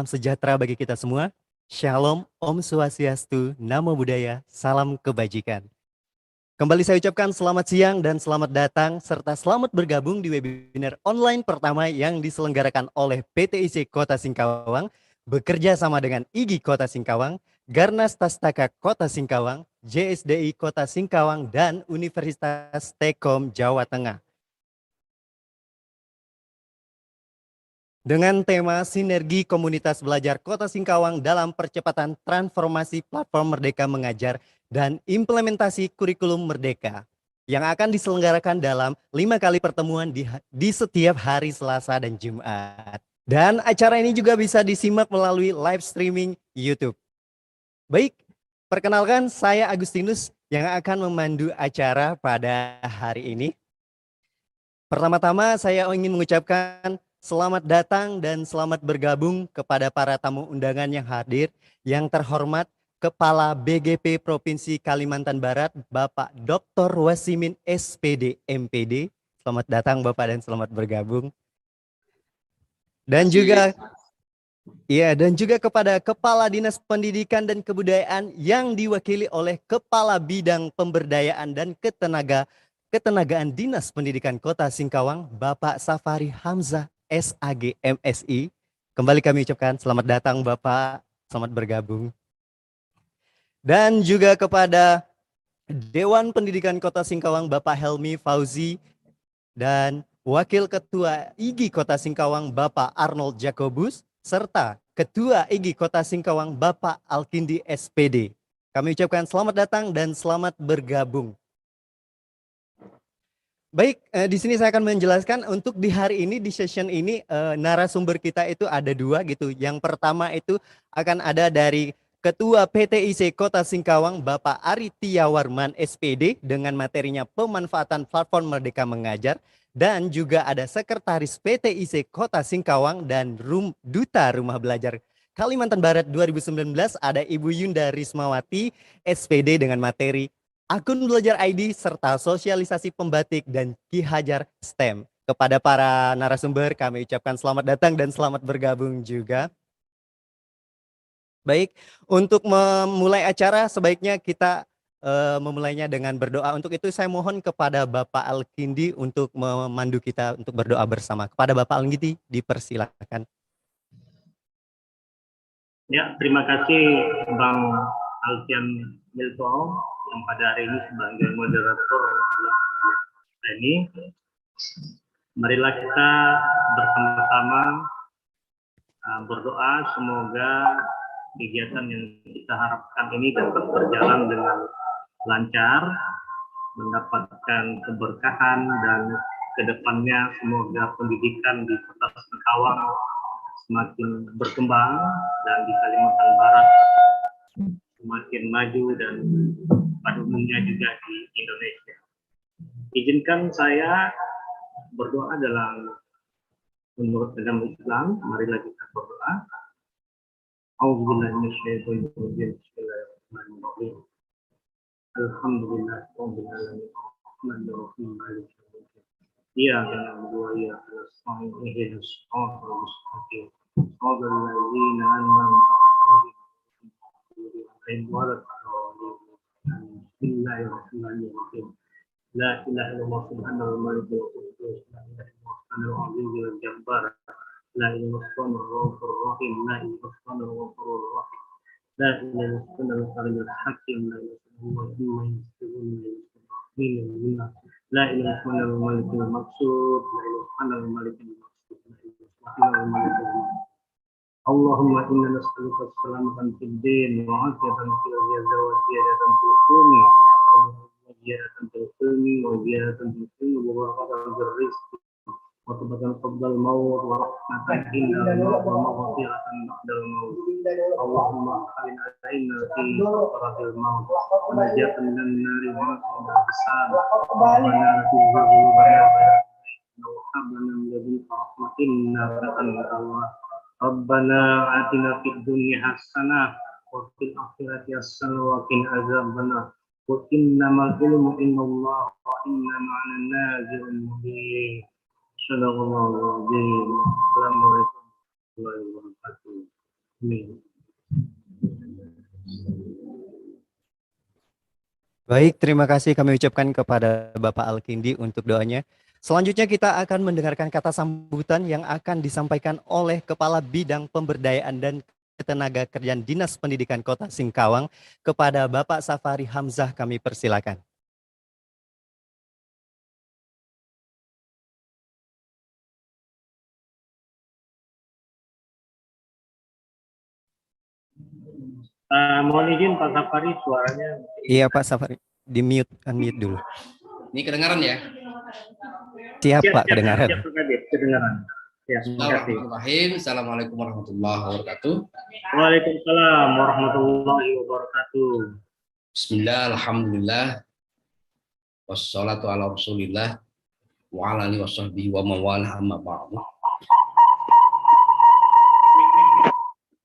sejahtera bagi kita semua. Shalom, Om Swastiastu, Namo Buddhaya, salam kebajikan. Kembali saya ucapkan selamat siang dan selamat datang serta selamat bergabung di webinar online pertama yang diselenggarakan oleh PTIC Kota Singkawang bekerja sama dengan IGI Kota Singkawang, Garnas Tastaka Kota Singkawang, JSDI Kota Singkawang, dan Universitas Tekom Jawa Tengah. Dengan tema Sinergi Komunitas Belajar Kota Singkawang dalam Percepatan Transformasi Platform Merdeka Mengajar dan Implementasi Kurikulum Merdeka yang akan diselenggarakan dalam 5 kali pertemuan di setiap hari Selasa dan Jumat. Dan acara ini juga bisa disimak melalui live streaming YouTube. Baik, perkenalkan saya Agustinus yang akan memandu acara pada hari ini. Pertama-tama saya ingin mengucapkan selamat datang dan selamat bergabung kepada para tamu undangan yang hadir. Yang terhormat Kepala BGP Provinsi Kalimantan Barat, Bapak Dr. Wasimin SPD MPD. Selamat datang Bapak dan selamat bergabung. Dan juga kepada Kepala Dinas Pendidikan dan Kebudayaan yang diwakili oleh Kepala Bidang Pemberdayaan dan Ketenagaan Dinas Pendidikan Kota Singkawang, Bapak Safari Hamzah, SAG MSI. Kembali kami ucapkan selamat datang Bapak, selamat bergabung. Dan juga kepada Dewan Pendidikan Kota Singkawang, Bapak Helmi Fauzi, dan Wakil Ketua IGI Kota Singkawang, Bapak Arnold Jacobus, serta Ketua IGI Kota Singkawang, Bapak Alkindi SPD. Kami ucapkan selamat datang dan selamat bergabung. Baik, di sini saya akan menjelaskan untuk di hari ini, di session ini, narasumber kita itu ada dua gitu. Yang pertama itu akan ada dari Ketua PTIC Kota Singkawang, Bapak Ari Tiawarman SPD dengan materinya pemanfaatan platform Merdeka Mengajar. Dan juga ada Sekretaris PTIC Kota Singkawang dan Duta Rumah Belajar Kalimantan Barat 2019 ada Ibu Yunda Rismawati SPD dengan materi akun belajar ID serta sosialisasi pembatik dan Ki Hajar STEM. Kepada para narasumber kami ucapkan selamat datang dan selamat bergabung juga. Baik, untuk memulai acara sebaiknya kita memulainya dengan berdoa. Untuk itu saya mohon kepada Bapak Alkindi untuk memandu kita untuk berdoa bersama. Kepada Bapak Alkindi dipersilakan. Ya, terima kasih Bang Alfian Milto yang pada hari ini sebagai moderator ini. Marilah kita bersama-sama berdoa semoga kegiatan yang kita harapkan ini dapat berjalan dengan lancar, mendapatkan keberkahan, dan kedepannya semoga pendidikan di Kota Singkawang semakin berkembang dan di Kalimantan Barat semakin maju dan pada umumnya juga di Indonesia. Izinkan saya berdoa dalam menurut agama Islam. Marilah kita berdoa. A'udzubillahiminasyaitonirrajim. Bismillahirrahmanirrahim. Alhamdulillahirabbil alamin. Arrahmanirrahim. Maliki yaumiddin. Iyyaka na'budu wa iyyaka nasta'in. Ihdinas siratal mustaqim. Shiratal ladzina an'amta 'alaihim ghairil maghdubi 'alaihim. Bismillahirrahmanirrahim. La ilaha illallah subhanallah malikul quddus. La ilaha illallah subhanal azizul jabbar. La ilaha illallah rahim. La ilaha illallah rahim. La ilaha illallah kalimul hakim. La ilaha illallah la ilaha illallah malikul maqsud. La ilaha illallah malikul maqsud. La ilaha illallah Allahumma inna nas'aluka salamatan fid din wa 'afiyatan fil jasad wa ziyadatan fil ilmi wa ziyadatan fil ilmi wa ziyadatan fil ilmi wa barakatan fil rizqi wa tobatan qabla al-maut wa rahmatan inda al-maut wa maghfiratan ba'da al-maut. Allahumma akhina alaina fi sakratil maut wa najatan minan nari wa nas'aluka hisab wa lana tuzur qulubana wa hab lana min ladunka rahmatin innaka antal wahhab. Rabbana atina fid dunya hasanah wa fil akhirati hasanah wa qina adzabannar. Wa innamal ilmu innallaha wa inna ma'ana nazirun mubin. Sadaqallahul azim. Assalamualaikum warahmatullahi wabarakatuh. Amin. Baik, terima kasih kami ucapkan kepada Bapak Alkindi untuk doanya. Selanjutnya kita akan mendengarkan kata sambutan yang akan disampaikan oleh Kepala Bidang Pemberdayaan dan Ketenagakerjaan Dinas Pendidikan Kota Singkawang kepada Bapak Safari Hamzah. Kami persilakan. Mohon izin Pak Safari, suaranya. Iya Pak Safari, di mute, unmute dulu. Ini kedengaran ya? Siap Pak, kedengaran. Siap, Pak Kadir, kedengaran. Ya, terima kasih. Bismillahirrahmanirrahim. Assalamualaikum warahmatullahi wabarakatuh. Waalaikumsalam warahmatullahi wabarakatuh. Bismillah, alhamdulillah. Wassalatu ala rasulillah. Wa ala alihi wasahbihi wa mawalah amma ba'du.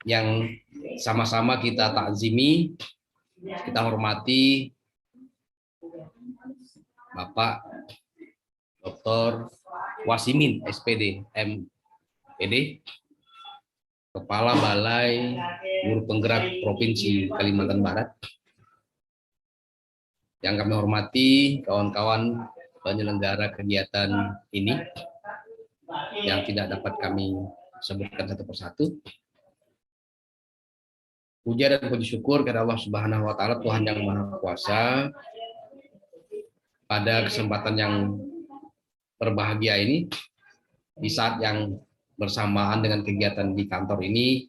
Yang sama-sama kita takzimi, kita hormati Bapak Dr. Wasimin SPD MPD, Kepala Balai Guru Penggerak Provinsi Kalimantan Barat. Yang kami hormati kawan-kawan penyelenggara kegiatan ini yang tidak dapat kami sebutkan satu persatu. Puja dan puji syukur kepada Allah Subhanahu wa taala, Tuhan yang Maha Kuasa. Pada kesempatan yang berbahagia ini, di saat yang bersamaan dengan kegiatan di kantor ini,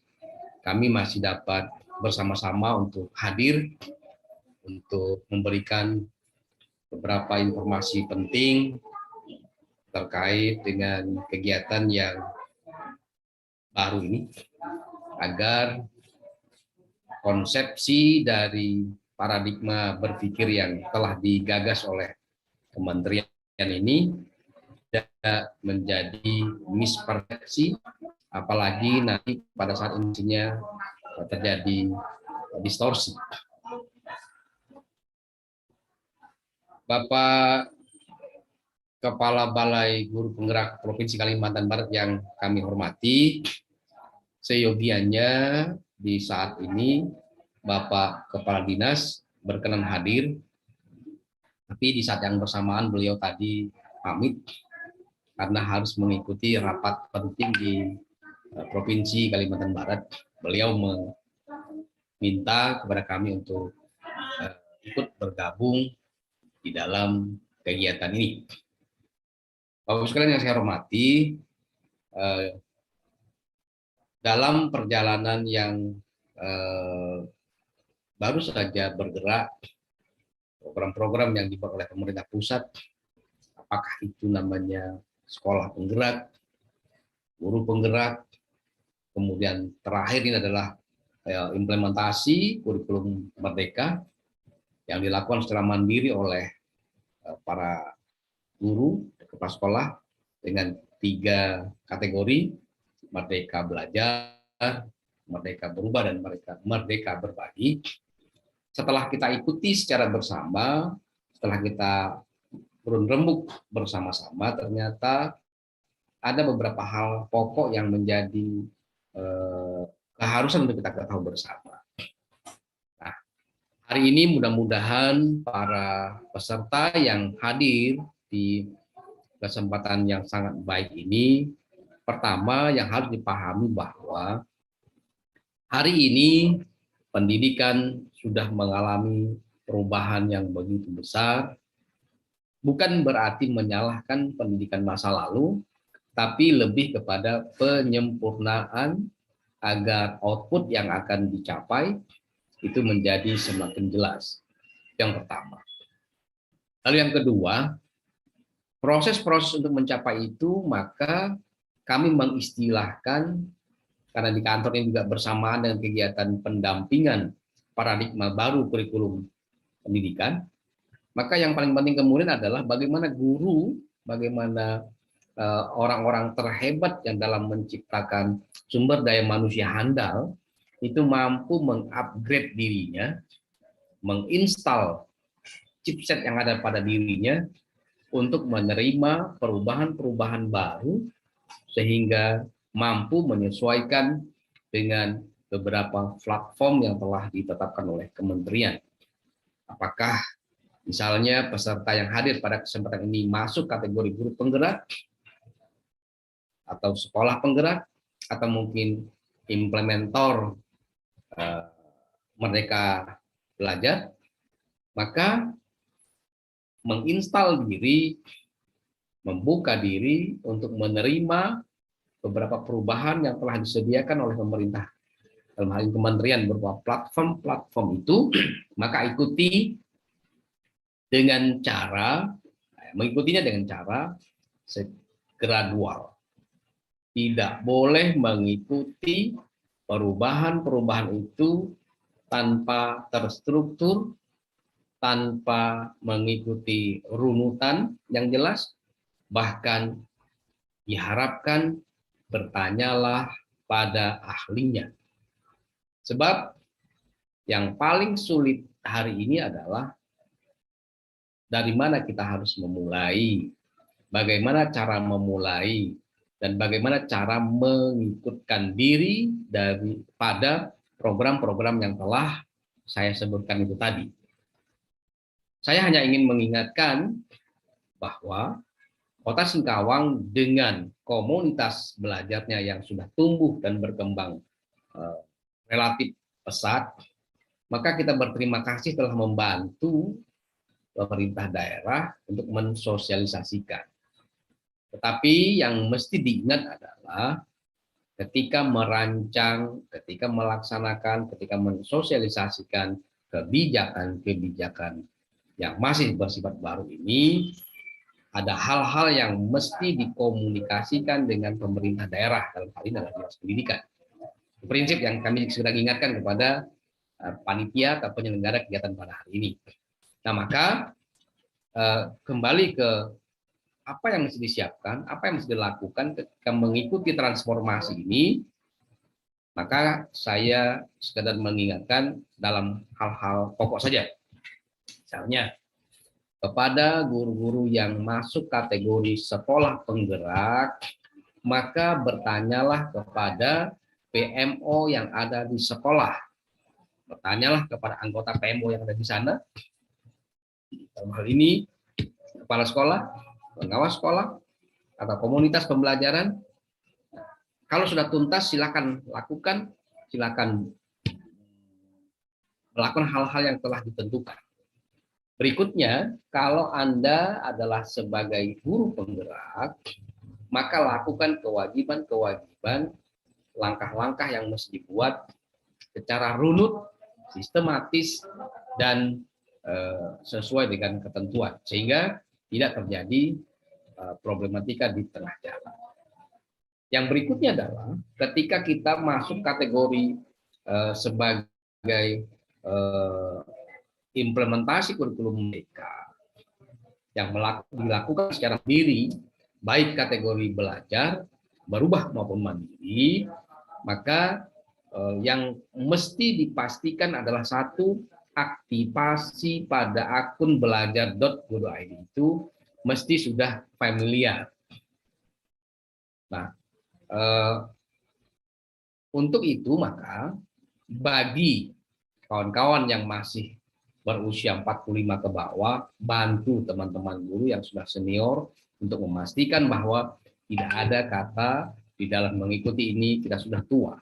kami masih dapat bersama-sama untuk hadir untuk memberikan beberapa informasi penting terkait dengan kegiatan yang baru ini, agar konsepsi dari paradigma berpikir yang telah digagas oleh kementerian ini tidak menjadi mispersepsi, apalagi nanti pada saat intinya terjadi distorsi. Bapak Kepala Balai Guru Penggerak Provinsi Kalimantan Barat yang kami hormati, seyogianya di saat ini Bapak Kepala Dinas berkenan hadir, tapi di saat yang bersamaan beliau tadi pamit karena harus mengikuti rapat penting di Provinsi Kalimantan Barat. Beliau meminta kepada kami untuk ikut bergabung di dalam kegiatan ini. Bapak sekalian yang saya hormati, dalam perjalanan yang baru saja bergerak, program-program yang dibuat oleh pemerintah pusat, apakah itu namanya sekolah penggerak, guru penggerak, kemudian terakhir ini adalah implementasi kurikulum Merdeka yang dilakukan secara mandiri oleh para guru, kepala sekolah dengan 3 kategori: Merdeka Belajar, Merdeka Berubah, dan Merdeka Berbagi. Setelah kita ikuti secara bersama, setelah kita turun rembuk bersama-sama, ternyata ada beberapa hal pokok yang menjadi keharusan untuk kita ketahui bersama. Nah, hari ini mudah-mudahan para peserta yang hadir di kesempatan yang sangat baik ini, pertama yang harus dipahami bahwa hari ini pendidikan sudah mengalami perubahan yang begitu besar. Bukan berarti menyalahkan pendidikan masa lalu, tapi lebih kepada penyempurnaan agar output yang akan dicapai itu menjadi semakin jelas. Yang pertama. Lalu yang kedua, proses-proses untuk mencapai itu, maka kami mengistilahkan, karena di kantor ini juga bersamaan dengan kegiatan pendampingan paradigma baru kurikulum pendidikan, maka yang paling penting kemudian adalah bagaimana guru, bagaimana orang-orang terhebat yang dalam menciptakan sumber daya manusia handal itu mampu mengupgrade dirinya, menginstal chipset yang ada pada dirinya untuk menerima perubahan-perubahan baru sehingga mampu menyesuaikan dengan beberapa platform yang telah ditetapkan oleh kementerian. Apakah misalnya peserta yang hadir pada kesempatan ini masuk kategori guru penggerak, atau sekolah penggerak, atau mungkin implementor Merdeka Belajar, maka menginstal diri, membuka diri untuk menerima beberapa perubahan yang telah disediakan oleh pemerintah, dalam hal ini kementerian, berupa platform-platform itu, maka ikuti dengan cara, mengikutinya dengan cara gradual. Tidak boleh mengikuti perubahan-perubahan itu tanpa terstruktur, tanpa mengikuti runutan yang jelas, bahkan diharapkan bertanyalah pada ahlinya. Sebab yang paling sulit hari ini adalah dari mana kita harus memulai, bagaimana cara memulai, dan bagaimana cara mengikutkan diri daripada program-program yang telah saya sebutkan itu tadi. Saya hanya ingin mengingatkan bahwa Kota Singkawang dengan komunitas belajarnya yang sudah tumbuh dan berkembang relatif pesat, maka kita berterima kasih telah membantu pemerintah daerah untuk mensosialisasikan. Tetapi yang mesti diingat adalah ketika merancang, ketika melaksanakan, ketika mensosialisasikan kebijakan-kebijakan yang masih bersifat baru ini, ada hal-hal yang mesti dikomunikasikan dengan pemerintah daerah, dalam hal ini adalah dinas pendidikan. Prinsip yang kami sudah ingatkan kepada panitia atau penyelenggara kegiatan pada hari ini. Nah, maka kembali ke apa yang mesti disiapkan, apa yang mesti dilakukan ketika mengikuti transformasi ini, maka saya sekadar mengingatkan dalam hal-hal pokok saja. Misalnya, kepada guru-guru yang masuk kategori sekolah penggerak, maka bertanyalah kepada PMO yang ada di sekolah. Bertanyalah kepada anggota PMO yang ada di sana. Dalam hal ini, kepala sekolah, pengawas sekolah, atau komunitas pembelajaran. Kalau sudah tuntas, silakan lakukan, silakan melakukan hal-hal yang telah ditentukan. Berikutnya, kalau Anda adalah sebagai guru penggerak, maka lakukan kewajiban-kewajiban, langkah-langkah yang mesti dibuat secara runut, sistematis, dan sesuai dengan ketentuan, sehingga tidak terjadi problematika di tengah jalan. Yang berikutnya adalah ketika kita masuk kategori sebagai implementasi kurikulum Merdeka yang dilakukan secara sendiri, baik kategori belajar, berubah maupun mandiri, maka yang mesti dipastikan adalah satu, aktivasi pada akun belajar.go.id itu mesti sudah familiar. Nah, untuk itu maka bagi kawan-kawan yang masih berusia 45 ke bawah, bantu teman-teman guru yang sudah senior untuk memastikan bahwa tidak ada kata di dalam mengikuti ini kita sudah tua.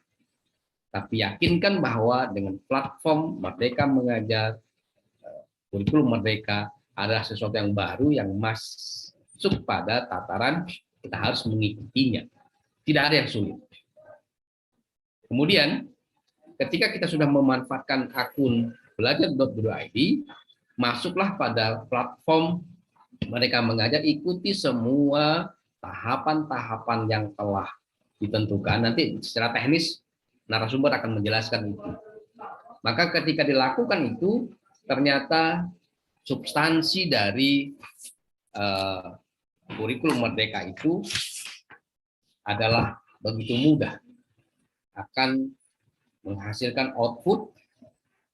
Tapi yakinkan bahwa dengan platform Merdeka Mengajar, kurikulum Merdeka adalah sesuatu yang baru yang masuk pada tataran kita harus mengikutinya. Tidak ada yang sulit. Kemudian, ketika kita sudah memanfaatkan akun belajar.go.id, masuklah pada platform Merdeka Mengajar, ikuti semua tahapan-tahapan yang telah ditentukan. Nanti secara teknis narasumber akan menjelaskan itu. Maka ketika dilakukan itu, ternyata substansi dari kurikulum Merdeka itu adalah begitu mudah, akan menghasilkan output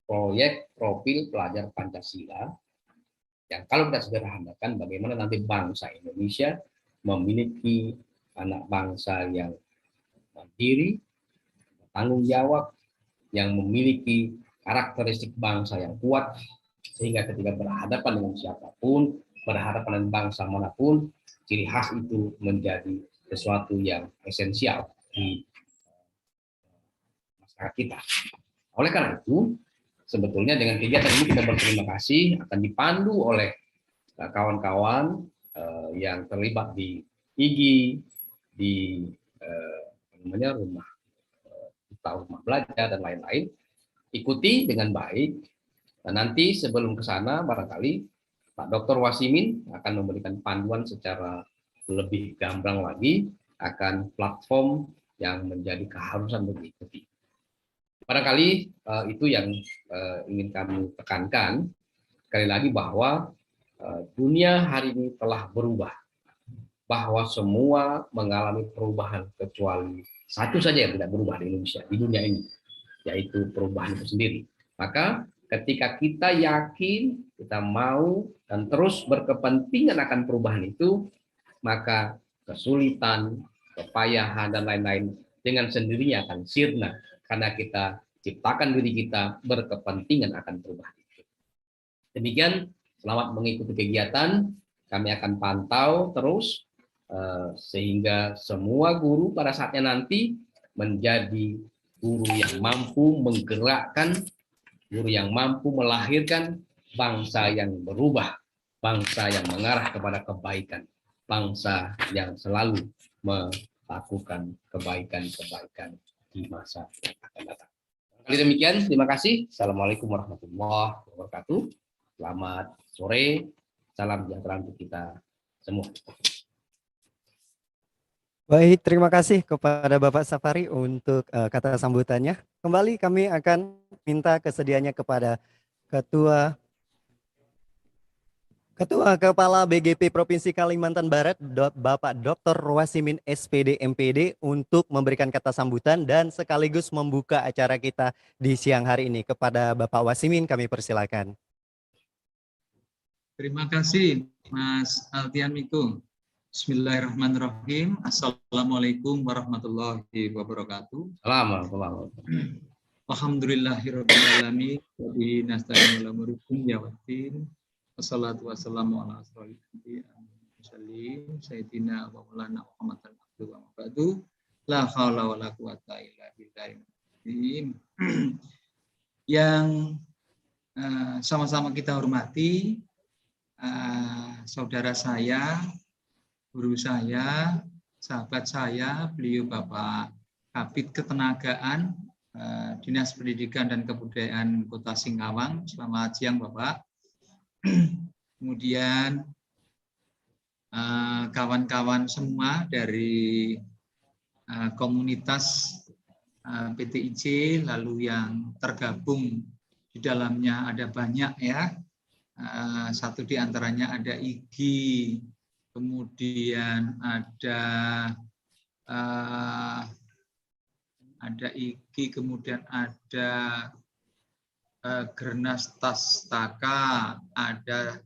proyek profil pelajar Pancasila yang kalau kita sederhanakan bagaimana nanti bangsa Indonesia memiliki anak bangsa yang mandiri, bertanggung jawab, yang memiliki karakteristik bangsa yang kuat, sehingga ketika berhadapan dengan siapapun, berhadapan dengan bangsa manapun, ciri khas itu menjadi sesuatu yang esensial di masyarakat kita. Oleh karena itu, sebetulnya dengan kegiatan ini kita berterima kasih akan dipandu oleh kawan-kawan yang terlibat di IGI, di rumah belajar dan lain-lain. Ikuti dengan baik. Dan nanti sebelum ke sana barangkali Pak Dr. Wasimin akan memberikan panduan secara lebih gamblang lagi akan platform yang menjadi keharusan mengikuti. Barangkali itu yang ingin kami tekankan. Sekali lagi bahwa dunia hari ini telah berubah. Bahwa semua mengalami perubahan kecuali satu saja yang tidak berubah di Indonesia, di dunia ini, yaitu perubahan itu sendiri. Maka ketika kita yakin, kita mau, dan terus berkepentingan akan perubahan itu, maka kesulitan, kepayahan, dan lain-lain dengan sendirinya akan sirna, karena kita ciptakan diri kita berkepentingan akan perubahan itu. Demikian, selamat mengikuti kegiatan, kami akan pantau terus, sehingga semua guru pada saatnya nanti menjadi guru yang mampu menggerakkan, guru yang mampu melahirkan bangsa yang berubah, bangsa yang mengarah kepada kebaikan, bangsa yang selalu melakukan kebaikan-kebaikan di masa yang akan datang. Kali demikian, terima kasih. Assalamualaikum warahmatullahi wabarakatuh. Selamat sore, salam sejahtera untuk kita semua. Baik, terima kasih kepada Bapak Safari untuk kata sambutannya. Kembali kami akan minta kesediaannya kepada Ketua Kepala BGP Provinsi Kalimantan Barat, Bapak Dr. Wasimin SPD MPD untuk memberikan kata sambutan dan sekaligus membuka acara kita di siang hari ini. Kepada Bapak Wasimin kami persilakan. Terima kasih Mas Alfian Miko. Bismillahirrahmanirrahim. Assalamualaikum warahmatullahi wabarakatuh. Selamat. Alhamdulillahirabbil alamin wa bihi nasta'inu ala umuri dunya waddin. Wassalatu wassalamu ala asrofil anbiya'i wal mursalin sayyidina wa maulana Muhammadin abduhu wa ba'du. La haula wala quwata illa billahil Yang sama-sama kita hormati saudara saya, guru saya, sahabat saya, beliau Bapak Kabid Ketenagaan Dinas Pendidikan dan Kebudayaan Kota Singkawang. Selamat siang Bapak. Kemudian kawan-kawan semua dari komunitas PTIJ, lalu yang tergabung di dalamnya ada banyak ya. Satu di antaranya ada IGI, kemudian ada IGI, kemudian ada Gernas Tastaka, ada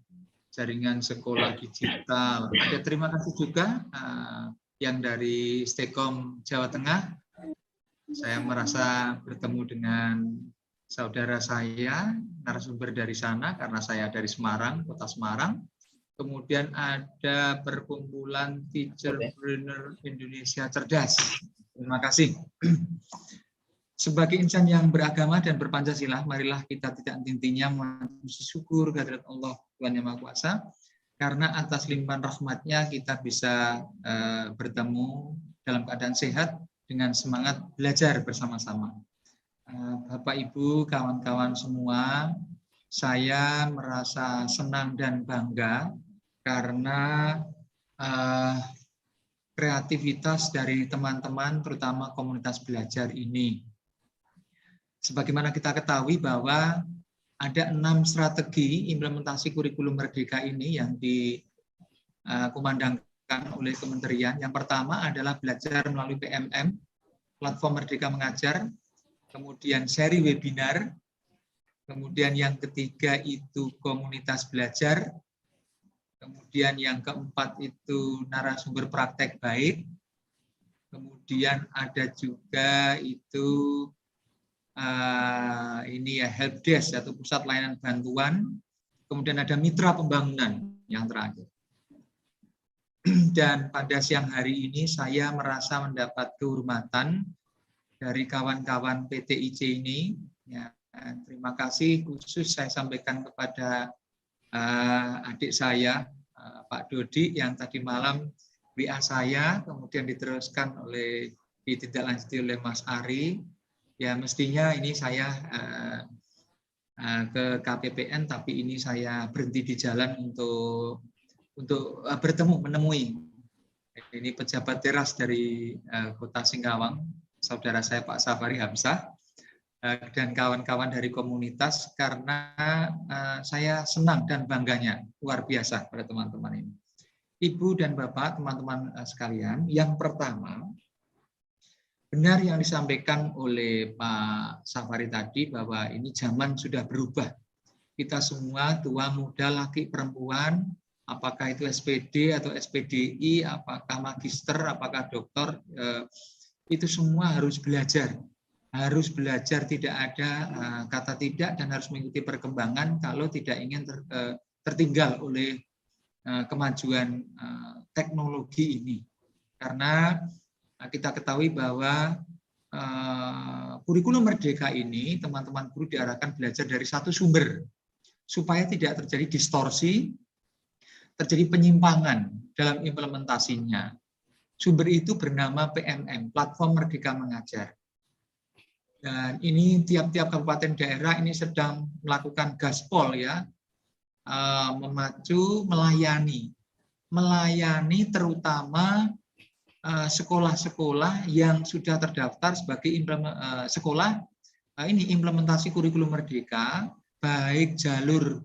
jaringan sekolah digital. Ada terima kasih juga yang dari Stekom Jawa Tengah. Saya merasa bertemu dengan saudara saya, narasumber dari sana, karena saya dari Semarang, Kota Semarang. Kemudian ada perkumpulan Teacherpreneur Indonesia Cerdas. Terima kasih. Sebagai insan yang beragama dan berpancasila, marilah kita tidak henti-hentinya memuji syukur kehadirat Allah Tuhan Yang Maha Kuasa, karena atas limpahan rahmatnya kita bisa bertemu dalam keadaan sehat dengan semangat belajar bersama-sama. Bapak, Ibu, kawan-kawan semua, saya merasa senang dan bangga karena kreativitas dari teman-teman, terutama komunitas belajar ini. Sebagaimana kita ketahui bahwa ada 6 strategi implementasi kurikulum Merdeka ini yang dikumandangkan oleh kementerian. Yang pertama adalah belajar melalui PMM, Platform Merdeka Mengajar, kemudian seri webinar, kemudian yang ketiga itu komunitas belajar, kemudian yang keempat itu narasumber praktek baik, kemudian ada juga itu ini ya helpdesk atau pusat layanan bantuan, kemudian ada mitra pembangunan yang terakhir. Dan pada siang hari ini saya merasa mendapat kehormatan dari kawan-kawan PTIC ini. Ya, terima kasih khusus saya sampaikan kepada adik saya, Pak Dodi, yang tadi malam WA saya, kemudian diteruskan ditindaklanjuti oleh Mas Ari. Ya mestinya ini saya ke KPPN, tapi ini saya berhenti di jalan untuk menemui ini pejabat teras dari Kota Singkawang, saudara saya Pak Safari Hamzah, dan kawan-kawan dari komunitas, karena saya senang dan bangganya luar biasa pada teman-teman ini. Ibu dan Bapak, teman-teman sekalian, yang pertama, benar yang disampaikan oleh Pak Safari tadi bahwa ini zaman sudah berubah. Kita semua, tua, muda, laki, perempuan, apakah itu SPD atau SPDI, apakah magister, apakah doktor, itu semua harus belajar. Harus belajar, tidak ada kata tidak, dan harus mengikuti perkembangan kalau tidak ingin tertinggal oleh kemajuan teknologi ini. Karena kita ketahui bahwa kurikulum Merdeka ini, teman-teman guru diarahkan belajar dari satu sumber, supaya tidak terjadi distorsi, terjadi penyimpangan dalam implementasinya. Sumber itu bernama PMM, Platform Merdeka Mengajar. Dan ini tiap-tiap kabupaten daerah ini sedang melakukan gaspol ya, memacu, melayani terutama sekolah-sekolah yang sudah terdaftar sebagai sekolah ini implementasi kurikulum Merdeka, baik jalur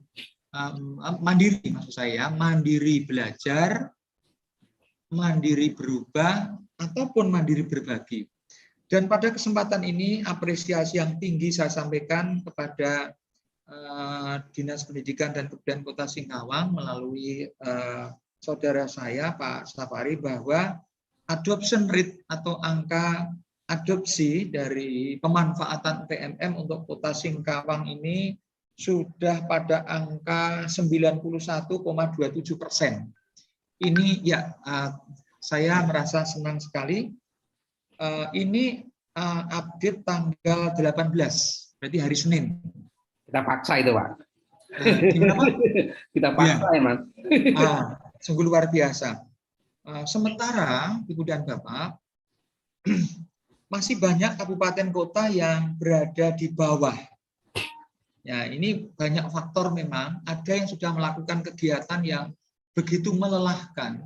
mandiri, maksud saya mandiri belajar, mandiri berubah, ataupun mandiri berbagi. Dan pada kesempatan ini apresiasi yang tinggi saya sampaikan kepada Dinas Pendidikan dan Kebudayaan Kota Singkawang melalui saudara saya Pak Safari, bahwa adoption rate atau angka adopsi dari pemanfaatan PMM untuk Kota Singkawang ini sudah pada angka 91,27%. Ini ya saya merasa senang sekali. Ini update tanggal 18, berarti hari Senin. Kita paksa itu, Pak. Kita paksa ya, Mas. Sungguh luar biasa. Sementara, Ibu dan Bapak, masih banyak kabupaten kota yang berada di bawah. Ya, ini banyak faktor memang. Ada yang sudah melakukan kegiatan yang begitu melelahkan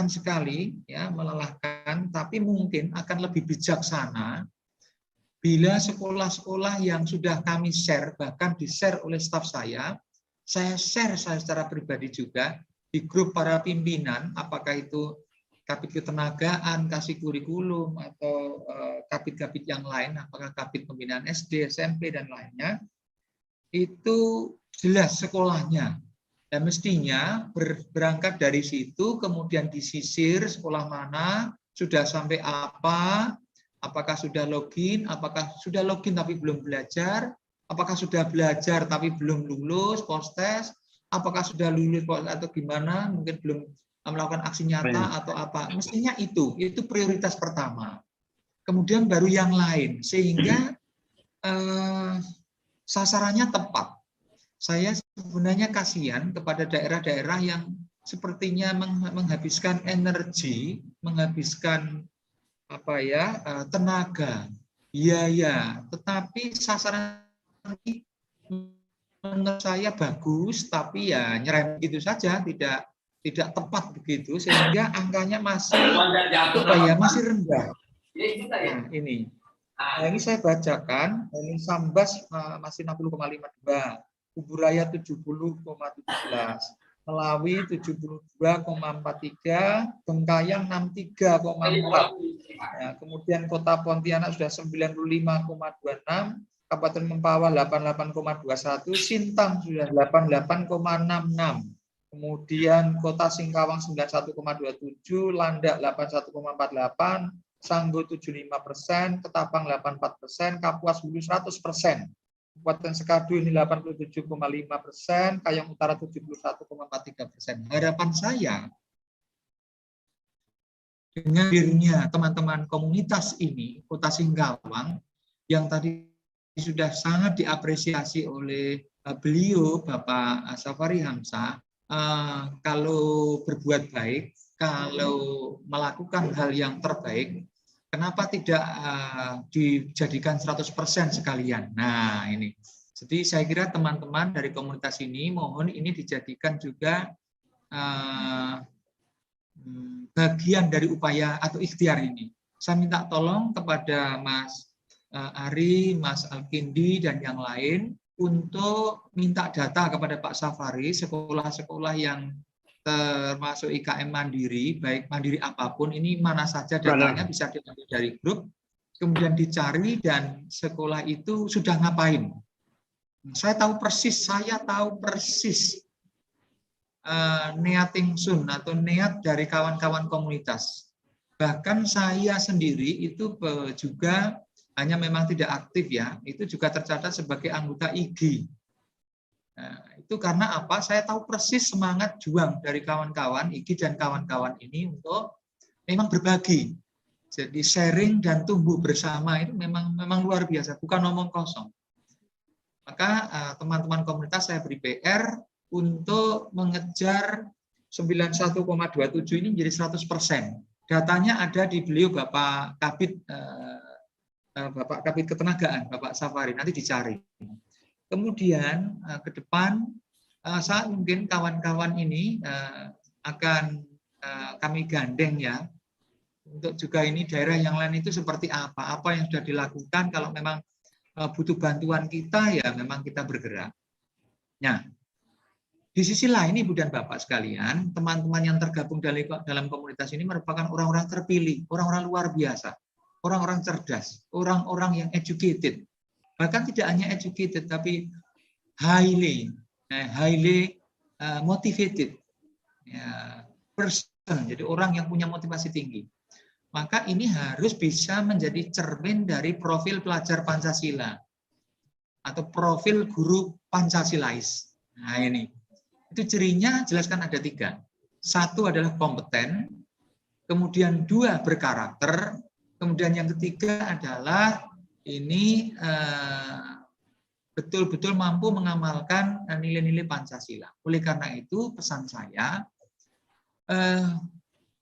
sekali, ya, melelahkan. Tapi mungkin akan lebih bijaksana bila sekolah-sekolah yang sudah kami share, bahkan di-share oleh staf saya share secara pribadi juga di grup para pimpinan, apakah itu Kabid Ketenagaan, Kasih Kurikulum, atau kabid-kabid yang lain, apakah Kabid Pembinaan SD, SMP, dan lainnya, itu jelas sekolahnya. Dan mestinya berangkat dari situ, kemudian disisir sekolah mana, sudah sampai apa, apakah sudah login tapi belum belajar, apakah sudah belajar tapi belum lulus post-test, apakah sudah lulus atau gimana, mungkin belum melakukan aksi nyata atau apa. Mestinya itu prioritas pertama. Kemudian baru yang lain, sehingga sasarannya tepat. Saya sebenarnya kasihan kepada daerah-daerah yang sepertinya menghabiskan energi, menghabiskan tenaga, biaya, tetapi sasaran ini menurut saya bagus, tapi ya nyerempet gitu saja, tidak tepat begitu, sehingga angkanya masih rendah. Nah, ini saya bacakan, ini Sambas masih 60,52, Kuburaya 70,17, Melawi 72,43, Bengkayang 63,4. Ya, kemudian Kota Pontianak sudah 95,26, Kabupaten Mempawah 88,21, Sintang sudah 88,66. Kemudian Kota Singkawang 91,27, Landak 81,48, Sanggo 75%, Ketapang 84%, Kapuas Hulu 100%. Kabupaten Sekadu ini 87,5%, Kayong Utara 71,43%. Harapan saya dengan hadirnya teman-teman komunitas ini, Kota Singkawang, yang tadi sudah sangat diapresiasi oleh beliau, Bapak Safari Hamzah, kalau berbuat baik, kalau melakukan hal yang terbaik, kenapa tidak dijadikan 100% sekalian? Nah, ini. Jadi saya kira teman-teman dari komunitas ini mohon ini dijadikan juga bagian dari upaya atau ikhtiar ini. Saya minta tolong kepada Mas Ari, Mas Alkindi, dan yang lain untuk minta data kepada Pak Safari, sekolah-sekolah yang termasuk IKM mandiri, baik mandiri apapun, ini mana saja datanya bisa diambil dari grup, kemudian dicari dan sekolah itu sudah ngapain. Saya tahu persis niat ingsun atau niat dari kawan-kawan komunitas. Bahkan saya sendiri itu juga hanya memang tidak aktif ya, itu juga tercatat sebagai anggota IG. Nah, itu karena apa? Saya tahu persis semangat juang dari kawan-kawan IG dan kawan-kawan ini untuk memang berbagi. Jadi sharing dan tumbuh bersama itu memang luar biasa, bukan omong kosong. Maka teman-teman komunitas saya beri PR untuk mengejar 91,27 ini menjadi 100%. Datanya ada di beliau Bapak Kabid Ketenagaan, Bapak Safari, nanti dicari. Kemudian ke depan saat mungkin kawan-kawan ini akan kami gandeng ya, untuk juga ini daerah yang lain itu seperti apa yang sudah dilakukan, kalau memang butuh bantuan kita ya memang kita bergerak. Nah, di sisi lain Ibu dan Bapak sekalian, teman-teman yang tergabung dalam komunitas ini merupakan orang-orang terpilih, orang-orang luar biasa, orang-orang cerdas, orang-orang yang educated. Bahkan tidak hanya educated, tapi highly motivated person, jadi orang yang punya motivasi tinggi. Maka ini harus bisa menjadi cermin dari profil pelajar Pancasila atau profil guru Pancasilais. Nah ini, itu cirinya jelaskan ada 3. 1 adalah kompeten, kemudian 2 berkarakter, kemudian yang ketiga adalah ini betul-betul mampu mengamalkan nilai-nilai Pancasila. Oleh karena itu pesan saya,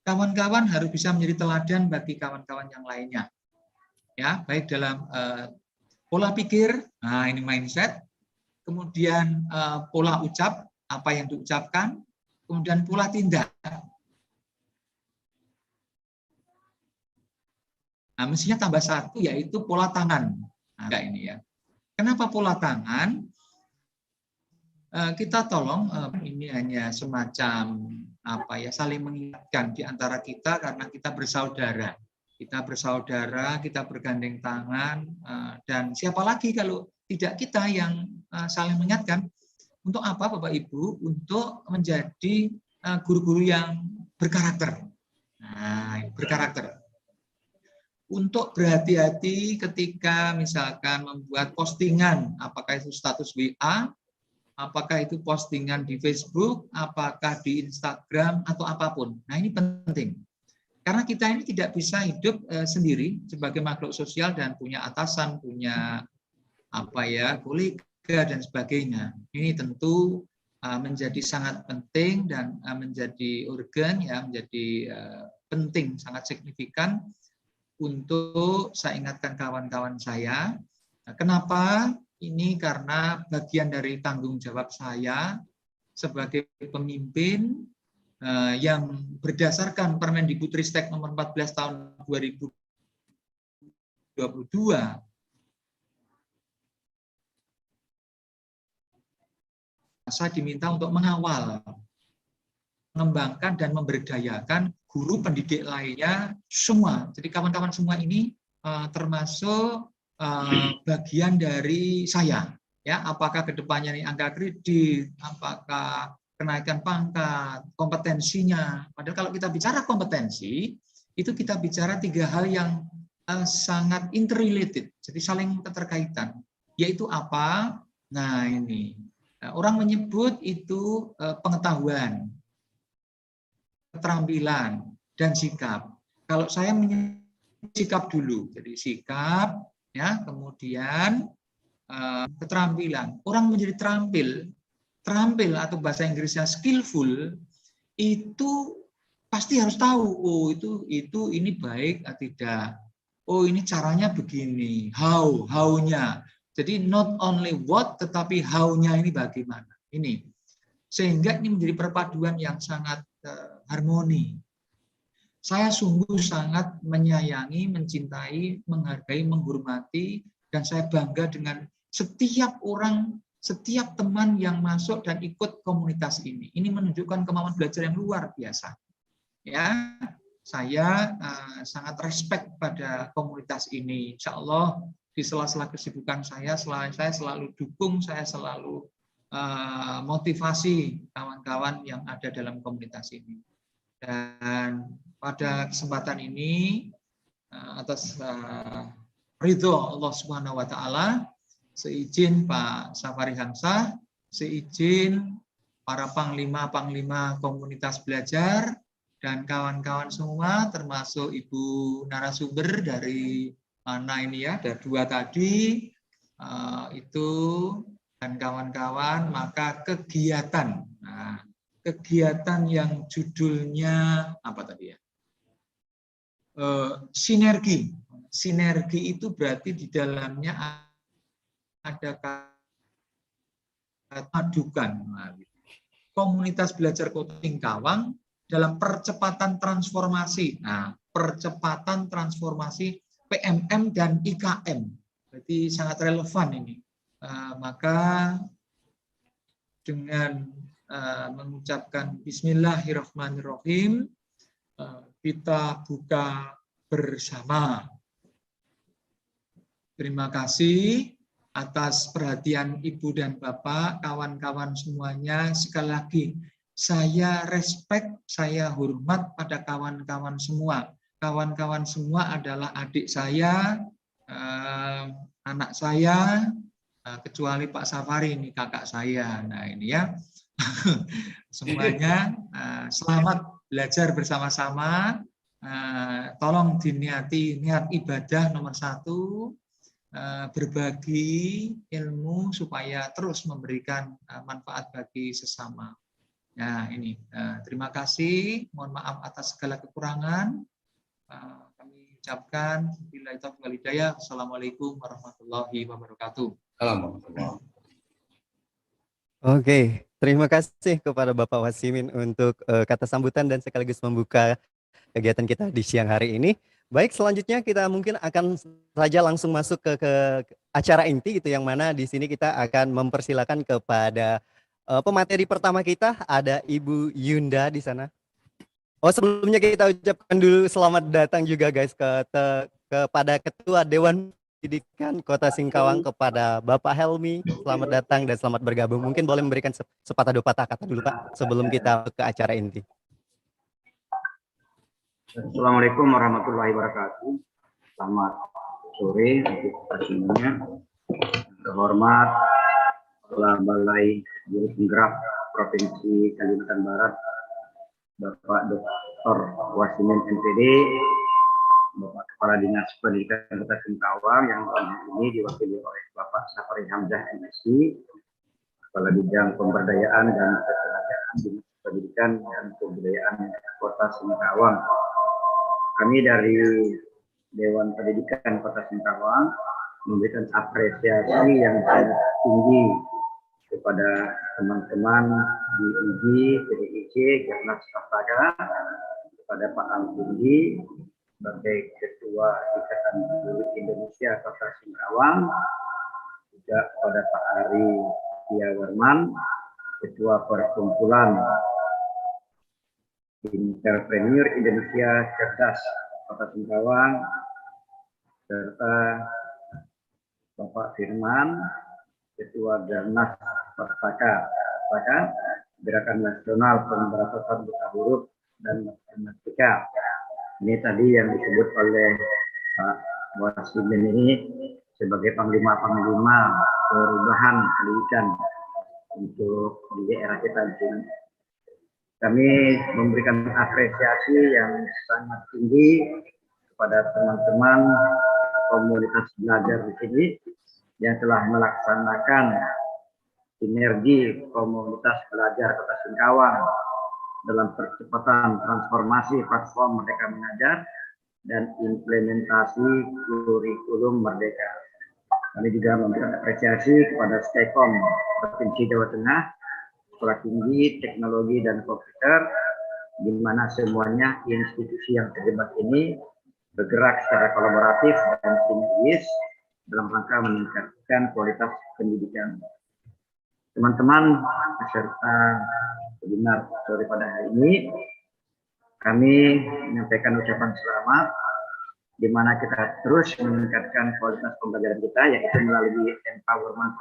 kawan-kawan harus bisa menjadi teladan bagi kawan-kawan yang lainnya. Ya, baik dalam pola pikir, nah ini mindset, kemudian pola ucap, apa yang diucapkan, kemudian pola tindak. Nah, mestinya tambah 1 yaitu pola tangan. Nah, ini ya. Kenapa pola tangan? Kita tolong ini hanya semacam saling mengingatkan di antara kita karena kita bersaudara. Kita bergandeng tangan, dan siapa lagi kalau tidak kita yang saling mengingatkan. Untuk apa Bapak Ibu? Untuk menjadi guru-guru yang berkarakter. Nah, berkarakter. Untuk berhati-hati ketika misalkan membuat postingan, apakah itu status WA, apakah itu postingan di Facebook, apakah di Instagram, atau apapun. Nah ini penting. Karena kita ini tidak bisa hidup sendiri sebagai makhluk sosial dan punya atasan, punya kolega dan sebagainya. Ini tentu menjadi sangat penting dan menjadi urgen, ya, menjadi penting, sangat signifikan untuk saya ingatkan kawan-kawan saya. Kenapa? Ini karena bagian dari tanggung jawab saya sebagai pemimpin yang berdasarkan Permendikbudristek nomor 14 tahun 2022. Saya diminta untuk mengawal, mengembangkan dan memberdayakan guru pendidik lainnya semua. Jadi kawan-kawan semua ini termasuk bagian dari saya. Ya, apakah kedepannya ini angka kredit, apakah kenaikan pangkat, kompetensinya. Padahal kalau kita bicara kompetensi, itu kita bicara 3 hal yang sangat interrelated, jadi saling keterkaitan. Yaitu apa? Nah ini, orang menyebut itu pengetahuan, keterampilan, dan sikap. Kalau saya menyebut sikap dulu, jadi sikap, ya, kemudian keterampilan. Orang menjadi terampil atau bahasa Inggrisnya skillful, itu pasti harus tahu, oh itu ini baik atau tidak. Oh ini caranya begini, how-nya. Jadi not only what, tetapi how-nya ini bagaimana. Ini. Sehingga ini menjadi perpaduan yang sangat harmoni. Saya sungguh sangat menyayangi, mencintai, menghargai, menghormati, dan saya bangga dengan setiap orang, setiap teman yang masuk dan ikut komunitas ini. Ini menunjukkan kemampuan belajar yang luar biasa. Ya, saya sangat respect pada komunitas ini. Insya Allah di sela-sela kesibukan saya selalu dukung, saya selalu motivasi kawan-kawan yang ada dalam komunitas ini. Dan pada kesempatan ini atas ridho Allah Subhanahu wa taala, seizin Pak Safari Hamzah, seizin para panglima komunitas belajar dan kawan-kawan semua, termasuk Ibu narasumber dari mana ini ya, ada 2 tadi, itu dan kawan-kawan, maka kegiatan. Nah, kegiatan yang judulnya apa tadi ya? Sinergi. Sinergi itu berarti di dalamnya ada kata padukan. Komunitas belajar Kota Singkawang dalam percepatan transformasi. Nah, percepatan transformasi PMM dan IKM. Berarti sangat relevan ini. Maka dengan mengucapkan Bismillahirrahmanirrahim, kita buka bersama. Terima kasih atas perhatian Ibu dan Bapak, kawan-kawan semuanya. Sekali lagi, saya respect, saya hormat pada kawan-kawan semua. Kawan-kawan semua adalah adik saya, anak saya, kecuali Pak Safari, ini kakak saya. Nah ini ya, semuanya selamat belajar bersama-sama. Tolong diniati niat ibadah nomor 1, berbagi ilmu supaya terus memberikan manfaat bagi sesama. Nah ini, terima kasih, mohon maaf atas segala kekurangan. Kami ucapkan billahi taufiq wal hidayah. Assalamualaikum warahmatullahi wabarakatuh. Alhamdulillah. Oke, terima kasih kepada Bapak Wasimin untuk kata sambutan dan sekaligus membuka kegiatan kita di siang hari ini. Baik, selanjutnya kita mungkin akan saja langsung masuk ke acara inti gitu, yang mana di sini kita akan mempersilakan kepada pemateri pertama kita, ada Ibu Yunda di sana. Oh, sebelumnya kita ucapkan dulu selamat datang juga guys kepada Ketua Dewan Pendidikan Kota Singkawang, kepada Bapak Helmi. Selamat datang dan selamat bergabung. Mungkin boleh memberikan sepatah 2 patah kata dulu Pak sebelum kita ke acara inti. Assalamualaikum warahmatullahi wabarakatuh. Selamat sore untuk kita semuanya. Terhormat Kepala Balai Guru Penggerak Provinsi Kalimantan Barat, Bapak Dr. Wasimin MPD, Bapak Kepala Dinas Pendidikan Kota Singkawang yang ini diwakili oleh Bapak Safari Hamzah MSc, Kepala Bidang Pemberdayaan dan Ketenagakerjaan Dinas Pendidikan dan Kebudayaan Kota Singkawang. Kami dari Dewan Pendidikan Kota Singkawang memberikan apresiasi yang sangat tinggi kepada teman-teman di IGI, PDIC, Gernas Kastaka, kepada Pak Al-Bundi sebagai Ketua Ikatan Guru Indonesia Kota Singkawang, juga kepada Pak Ari Tiawarman, Ketua Perkumpulan Entrepreneur Indonesia Cerdas Kota Singkawang, serta Bapak Firman, Ketua Gernas Kastaka, Gerakan Nasional Pemberantasan Buta Huruf dan Matematika. Ini tadi yang disebut oleh Pak Wasimin ini sebagai panglima-panglima perubahan pendidikan untuk di daerah kita di sini. Kami memberikan apresiasi yang sangat tinggi kepada teman-teman komunitas belajar di sini yang telah melaksanakan sinergi komunitas belajar Kota Singkawang dalam percepatan transformasi platform Merdeka Mengajar dan implementasi kurikulum Merdeka. Kami juga memberikan apresiasi kepada Stekom Provinsi Jawa Tengah, Sekolah Tinggi Teknologi dan Komputer, di mana semuanya institusi yang terlibat ini bergerak secara kolaboratif dan sinergis dalam rangka meningkatkan kualitas pendidikan. Teman-teman peserta webinar sore pada hari ini, kami menyampaikan ucapan selamat di mana kita terus meningkatkan kualitas pembelajaran kita, yaitu melalui empowerment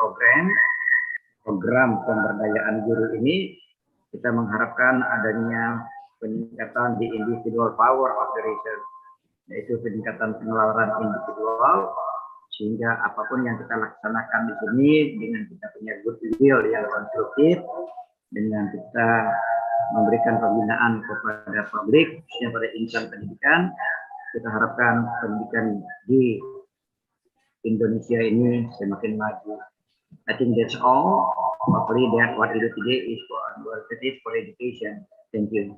program pemberdayaan guru ini. Kita mengharapkan adanya peningkatan di individual power of the research, yaitu peningkatan penalaran individual, sehingga apapun yang kita laksanakan di sini dengan kita punya goodwill yang konstruktif, dengan kita memberikan pembinaan kepada publik, khususnya pada insan pendidikan, kita harapkan pendidikan di Indonesia ini semakin maju. I think that's all. Hopefully that what we do today is for education. Thank you.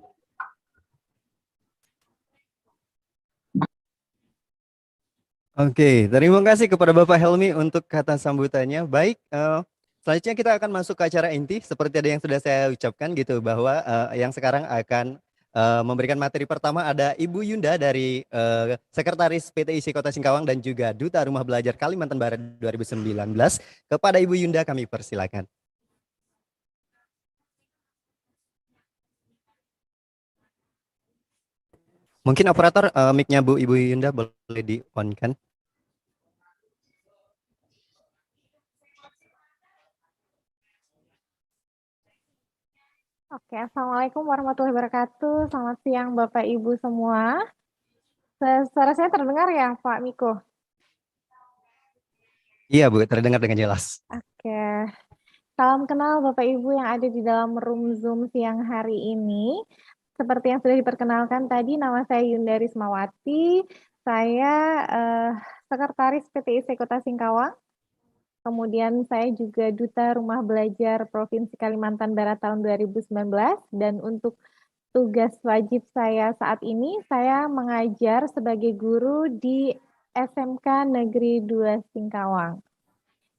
Oke, terima kasih kepada Bapak Helmi untuk kata sambutannya. Baik, selanjutnya kita akan masuk ke acara inti. Seperti ada yang sudah saya ucapkan gitu, bahwa yang sekarang akan memberikan materi pertama ada Ibu Yunda dari Sekretaris PTIC Kota Singkawang dan juga Duta Rumah Belajar Kalimantan Barat 2019. Kepada Ibu Yunda kami persilakan. Mungkin operator mic-nya Bu Ibu Yunda boleh di-on-kan? Oke, Assalamualaikum warahmatullahi wabarakatuh. Selamat siang Bapak Ibu semua. Suara saya terdengar ya Pak Miko? Iya Bu, terdengar dengan jelas. Oke, salam kenal Bapak Ibu yang ada di dalam room Zoom siang hari ini. Seperti yang sudah diperkenalkan tadi, nama saya Yunda Rismawati. Saya Sekretaris PTIC Kota Singkawang. Kemudian saya juga Duta Rumah Belajar Provinsi Kalimantan Barat tahun 2019. Dan untuk tugas wajib saya saat ini, saya mengajar sebagai guru di SMK Negeri 2 Singkawang.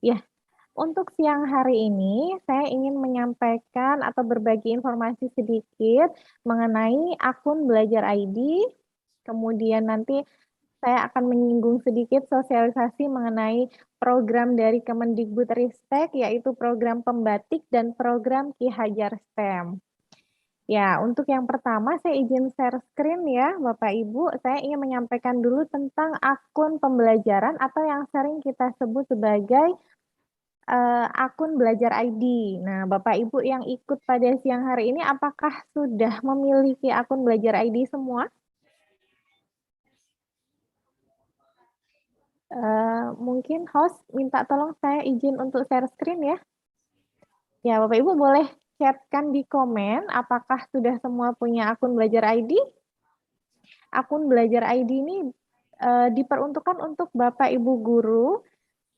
Ya, untuk siang hari ini, saya ingin menyampaikan atau berbagi informasi sedikit mengenai akun Belajar ID. Kemudian nanti saya akan menyinggung sedikit sosialisasi mengenai program dari Kemendikbudristek, yaitu program Pembatik dan program Ki Hajar STEM. Ya, untuk yang pertama saya izin share screen ya Bapak Ibu. Saya ingin menyampaikan dulu tentang akun pembelajaran atau yang sering kita sebut sebagai akun Belajar ID. Nah, Bapak Ibu yang ikut pada siang hari ini, apakah sudah memiliki akun Belajar ID semua? Mungkin host minta tolong saya izin untuk share screen ya. Ya, Bapak Ibu boleh chatkan di komen apakah sudah semua punya akun Belajar ID. Akun Belajar ID ini diperuntukkan untuk Bapak Ibu guru,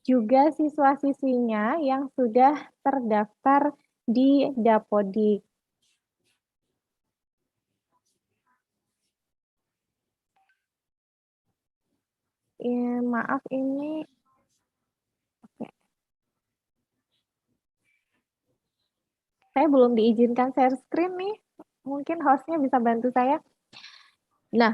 juga siswa-siswinya yang sudah terdaftar di Dapodik. Ya, maaf ini. Oke. Saya belum diizinkan share screen nih. Mungkin hostnya bisa bantu saya. Nah,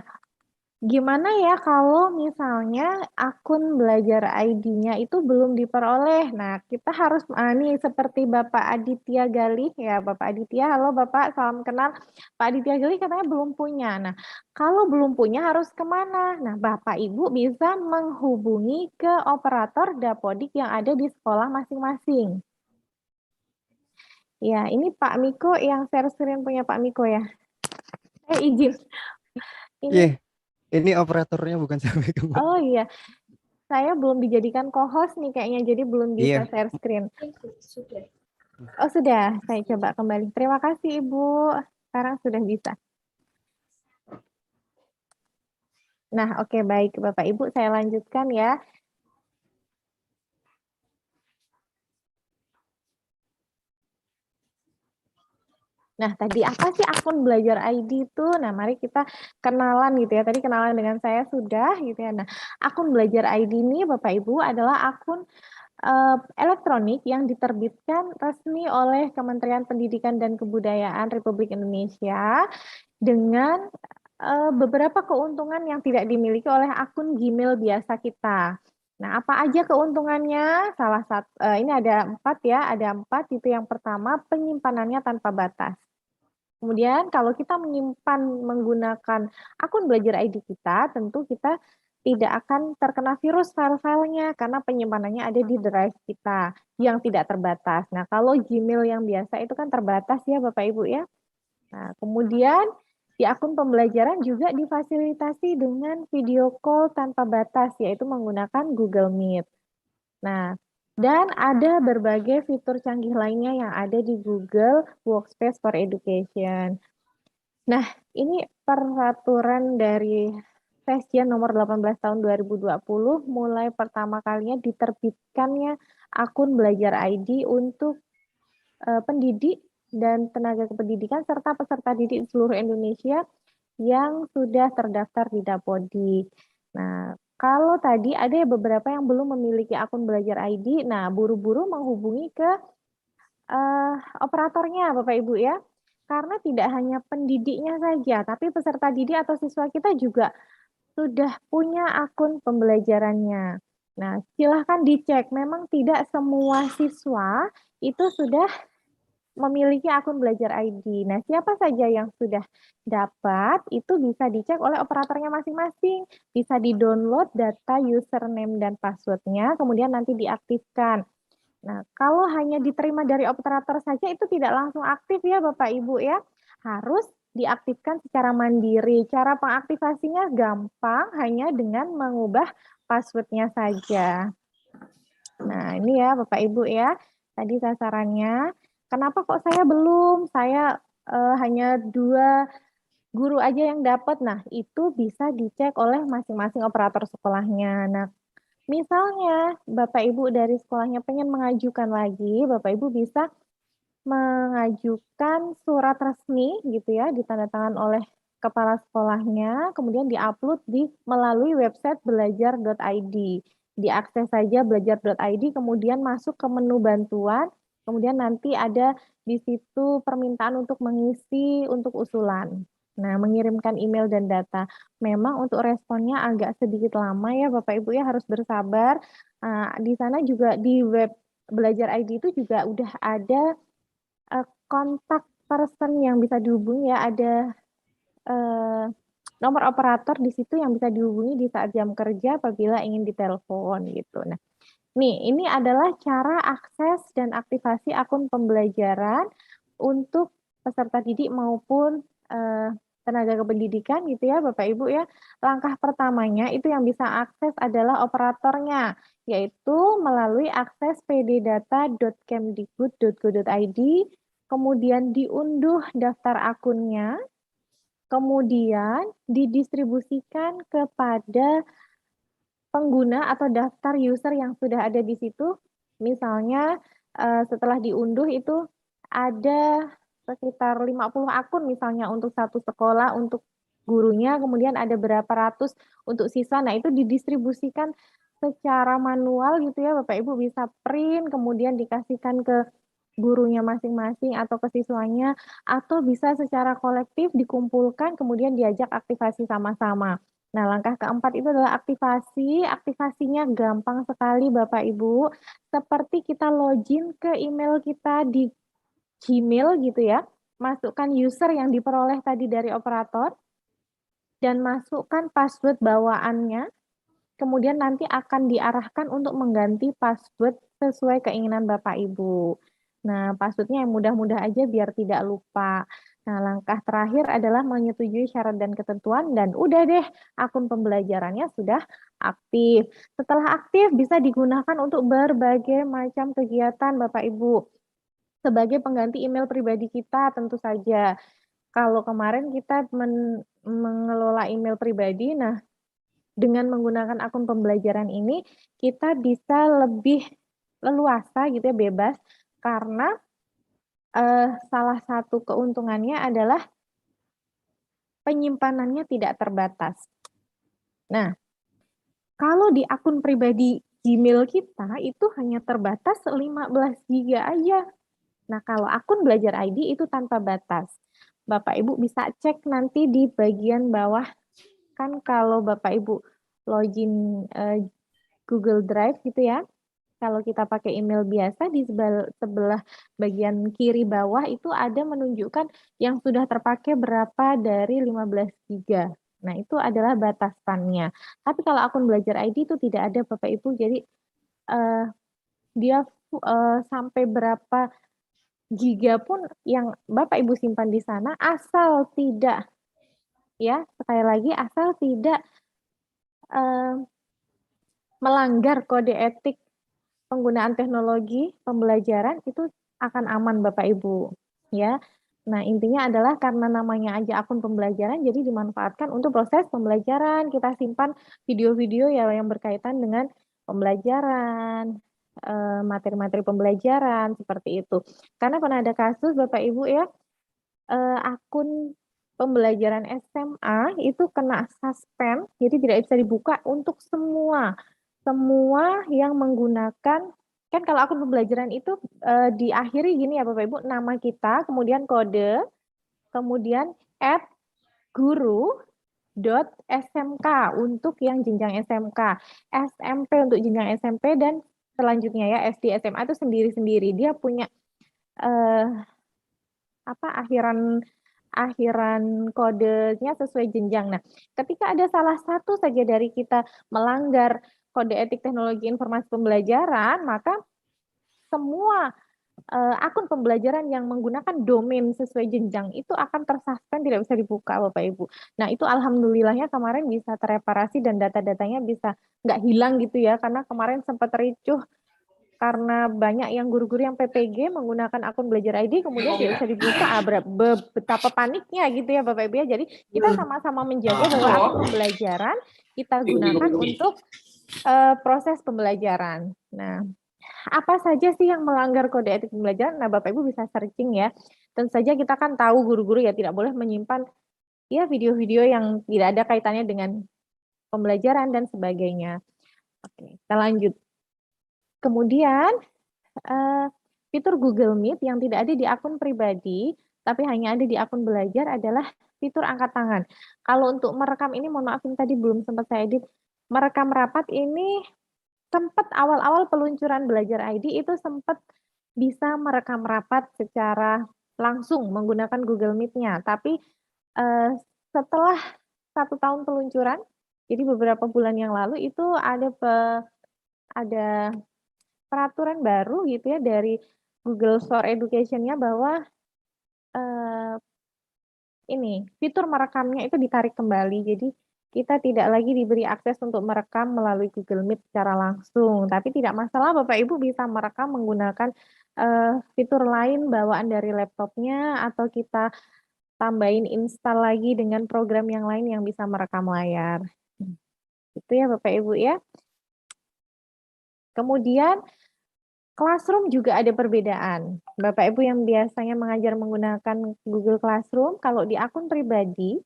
gimana ya kalau misalnya akun Belajar ID-nya itu belum diperoleh? Nah, kita harus nih seperti Bapak Aditya Galih ya, Bapak Aditya. Halo Bapak, salam kenal. Pak Aditya Galih katanya belum punya. Nah, kalau belum punya harus kemana? Nah, Bapak Ibu bisa menghubungi ke operator Dapodik yang ada di sekolah masing-masing. Ya, ini Pak Miko yang share screen punya Pak Miko ya. Saya izin. Ini. Iya. Ini operatornya bukan sampai ke Mbak. Oh iya, saya belum dijadikan co-host nih kayaknya, jadi belum bisa Iya. share screen. Oh sudah, saya coba kembali. Terima kasih Ibu, sekarang sudah bisa. Nah, oke baik Bapak Ibu, saya lanjutkan ya. Nah, tadi apa sih akun Belajar ID itu? Nah, mari kita kenalan gitu ya. Tadi kenalan dengan saya sudah gitu ya. Nah, akun Belajar ID ini Bapak Ibu adalah akun elektronik yang diterbitkan resmi oleh Kementerian Pendidikan dan Kebudayaan Republik Indonesia dengan beberapa keuntungan yang tidak dimiliki oleh akun Gmail biasa kita. Nah, apa aja keuntungannya? Salah satu ini ada 4 ya, ada 4 itu. Yang pertama, penyimpanannya tanpa batas. Kemudian kalau kita menyimpan menggunakan akun Belajar ID kita, tentu kita tidak akan terkena virus file-filenya karena penyimpanannya ada di drive kita yang tidak terbatas. Nah, kalau Gmail yang biasa itu kan terbatas ya Bapak Ibu ya. Nah, kemudian di akun pembelajaran juga difasilitasi dengan video call tanpa batas, yaitu menggunakan Google Meet. Nah, dan ada berbagai fitur canggih lainnya yang ada di Google Workspace for Education. Nah, ini peraturan dari Sesjen nomor 18 tahun 2020 mulai pertama kalinya diterbitkannya akun Belajar ID untuk pendidik dan tenaga kependidikan serta peserta didik di seluruh Indonesia yang sudah terdaftar di Dapodik. Nah, kalau tadi ada beberapa yang belum memiliki akun Belajar ID, nah buru-buru menghubungi ke operatornya Bapak Ibu ya. Karena tidak hanya pendidiknya saja, tapi peserta didik atau siswa kita juga sudah punya akun pembelajarannya. Nah, silahkan dicek. Memang tidak semua siswa itu sudah memiliki akun Belajar ID. Nah, siapa saja yang sudah dapat, itu bisa dicek oleh operatornya masing-masing. Bisa di-download data username dan password-nya, kemudian nanti diaktifkan. Nah, kalau hanya diterima dari operator saja itu tidak langsung aktif ya Bapak Ibu ya. Harus diaktifkan secara mandiri. Cara pengaktifasinya gampang, hanya dengan mengubah password-nya saja. Nah, ini ya Bapak Ibu ya. Tadi sasarannya. Kenapa kok saya belum? Saya hanya 2 guru aja yang dapat. Nah, itu bisa dicek oleh masing-masing operator sekolahnya. Nah, misalnya Bapak Ibu dari sekolahnya pengen mengajukan lagi, Bapak Ibu bisa mengajukan surat resmi gitu ya, ditandatangan oleh kepala sekolahnya, kemudian diupload melalui website belajar.id. Diakses saja belajar.id, kemudian masuk ke menu bantuan, kemudian nanti ada di situ permintaan untuk mengisi untuk usulan. Nah, mengirimkan email dan data. Memang untuk responnya agak sedikit lama ya Bapak Ibu ya, harus bersabar. Di sana juga di web Belajar ID itu juga udah ada kontak person yang bisa dihubungi ya, ada nomor operator di situ yang bisa dihubungi di saat jam kerja apabila ingin ditelepon gitu. Nah, ini adalah cara akses dan aktivasi akun pembelajaran untuk peserta didik maupun tenaga kependidikan gitu ya Bapak Ibu ya. Langkah pertamanya itu yang bisa akses adalah operatornya, yaitu melalui akses pddata.kemdikbud.go.id, kemudian diunduh daftar akunnya, kemudian didistribusikan kepada pengguna atau daftar user yang sudah ada di situ. Misalnya setelah diunduh itu ada sekitar 50 akun misalnya untuk satu sekolah, untuk gurunya, kemudian ada berapa ratus untuk siswa. Nah, itu didistribusikan secara manual gitu ya, Bapak Ibu bisa print, kemudian dikasihkan ke gurunya masing-masing atau ke siswanya, atau bisa secara kolektif dikumpulkan, kemudian diajak aktivasi sama-sama. Nah, langkah keempat itu adalah aktivasi. Aktivasinya gampang sekali Bapak Ibu. Seperti kita login ke email kita di Gmail gitu ya. Masukkan user yang diperoleh tadi dari operator. Dan masukkan password bawaannya. Kemudian nanti akan diarahkan untuk mengganti password sesuai keinginan Bapak Ibu. Nah, passwordnya yang mudah-mudah aja biar tidak lupa. Nah, langkah terakhir adalah menyetujui syarat dan ketentuan dan udah deh, akun pembelajarannya sudah aktif. Setelah aktif bisa digunakan untuk berbagai macam kegiatan Bapak Ibu. Sebagai pengganti email pribadi kita tentu saja. Kalau kemarin kita mengelola email pribadi, nah dengan menggunakan akun pembelajaran ini kita bisa lebih leluasa gitu ya, bebas, karena salah satu keuntungannya adalah penyimpanannya tidak terbatas. Nah, kalau di akun pribadi Gmail kita itu hanya terbatas 15 GB aja. Nah, kalau akun Belajar ID itu tanpa batas. Bapak Ibu bisa cek nanti di bagian bawah, kan kalau Bapak Ibu login Google Drive gitu ya. Kalau kita pakai email biasa di sebelah bagian kiri bawah itu ada menunjukkan yang sudah terpakai berapa dari 15 GB. Nah, itu adalah batasannya. Tapi kalau akun Belajar ID itu tidak ada Bapak Ibu. Jadi dia sampai berapa giga pun yang Bapak Ibu simpan di sana asal tidak, ya sekali lagi asal tidak melanggar kode etik penggunaan teknologi pembelajaran, itu akan aman Bapak Ibu, ya. Nah, intinya adalah karena namanya aja akun pembelajaran, jadi dimanfaatkan untuk proses pembelajaran. Kita simpan video-video yang berkaitan dengan pembelajaran, materi-materi pembelajaran, seperti itu. Karena pernah ada kasus Bapak Ibu ya, akun pembelajaran SMA itu kena suspend, jadi tidak bisa dibuka untuk semua yang menggunakan, kan kalau akun pembelajaran itu diakhiri gini ya Bapak Ibu, nama kita, kemudian kode, kemudian @guru.smk untuk yang jenjang SMK, SMP untuk jenjang SMP, dan selanjutnya ya SD SMA itu sendiri-sendiri. Dia punya akhiran kodenya sesuai jenjang. Nah, ketika ada salah satu saja dari kita melanggar kode etik teknologi informasi pembelajaran, maka semua akun pembelajaran yang menggunakan domain sesuai jenjang itu akan tersuspend, tidak bisa dibuka Bapak Ibu. Nah, itu alhamdulillahnya kemarin bisa tereparasi dan data-datanya bisa nggak hilang gitu ya, karena kemarin sempat ricuh karena banyak yang guru-guru yang PPG menggunakan akun Belajar ID kemudian tidak bisa dibuka, betapa paniknya gitu ya Bapak Ibu ya. Jadi kita sama-sama menjaga bahwa akun pembelajaran kita gunakan untuk proses pembelajaran. Nah, apa saja sih yang melanggar kode etik pembelajaran? Nah, Bapak Ibu bisa searching ya. Tentu saja kita kan tahu guru-guru ya tidak boleh menyimpan ya video-video yang tidak ada kaitannya dengan pembelajaran dan sebagainya. Oke, kita lanjut. Kemudian fitur Google Meet yang tidak ada di akun pribadi, tapi hanya ada di akun belajar adalah fitur angkat tangan. Kalau untuk merekam ini, mohon maaf ini tadi belum sempat saya edit, merekam rapat ini sempat awal-awal peluncuran Belajar ID itu sempat bisa merekam rapat secara langsung menggunakan Google Meet-nya. Tapi setelah 1 tahun peluncuran, jadi beberapa bulan yang lalu itu ada peraturan baru gitu ya dari Google for Education-nya bahwa ini fitur merekamnya itu ditarik kembali. Jadi kita tidak lagi diberi akses untuk merekam melalui Google Meet secara langsung. Tapi tidak masalah, Bapak Ibu bisa merekam menggunakan fitur lain bawaan dari laptopnya, atau kita tambahin install lagi dengan program yang lain yang bisa merekam layar. Itu ya Bapak Ibu ya. Kemudian Classroom juga ada perbedaan. Bapak Ibu yang biasanya mengajar menggunakan Google Classroom, kalau di akun pribadi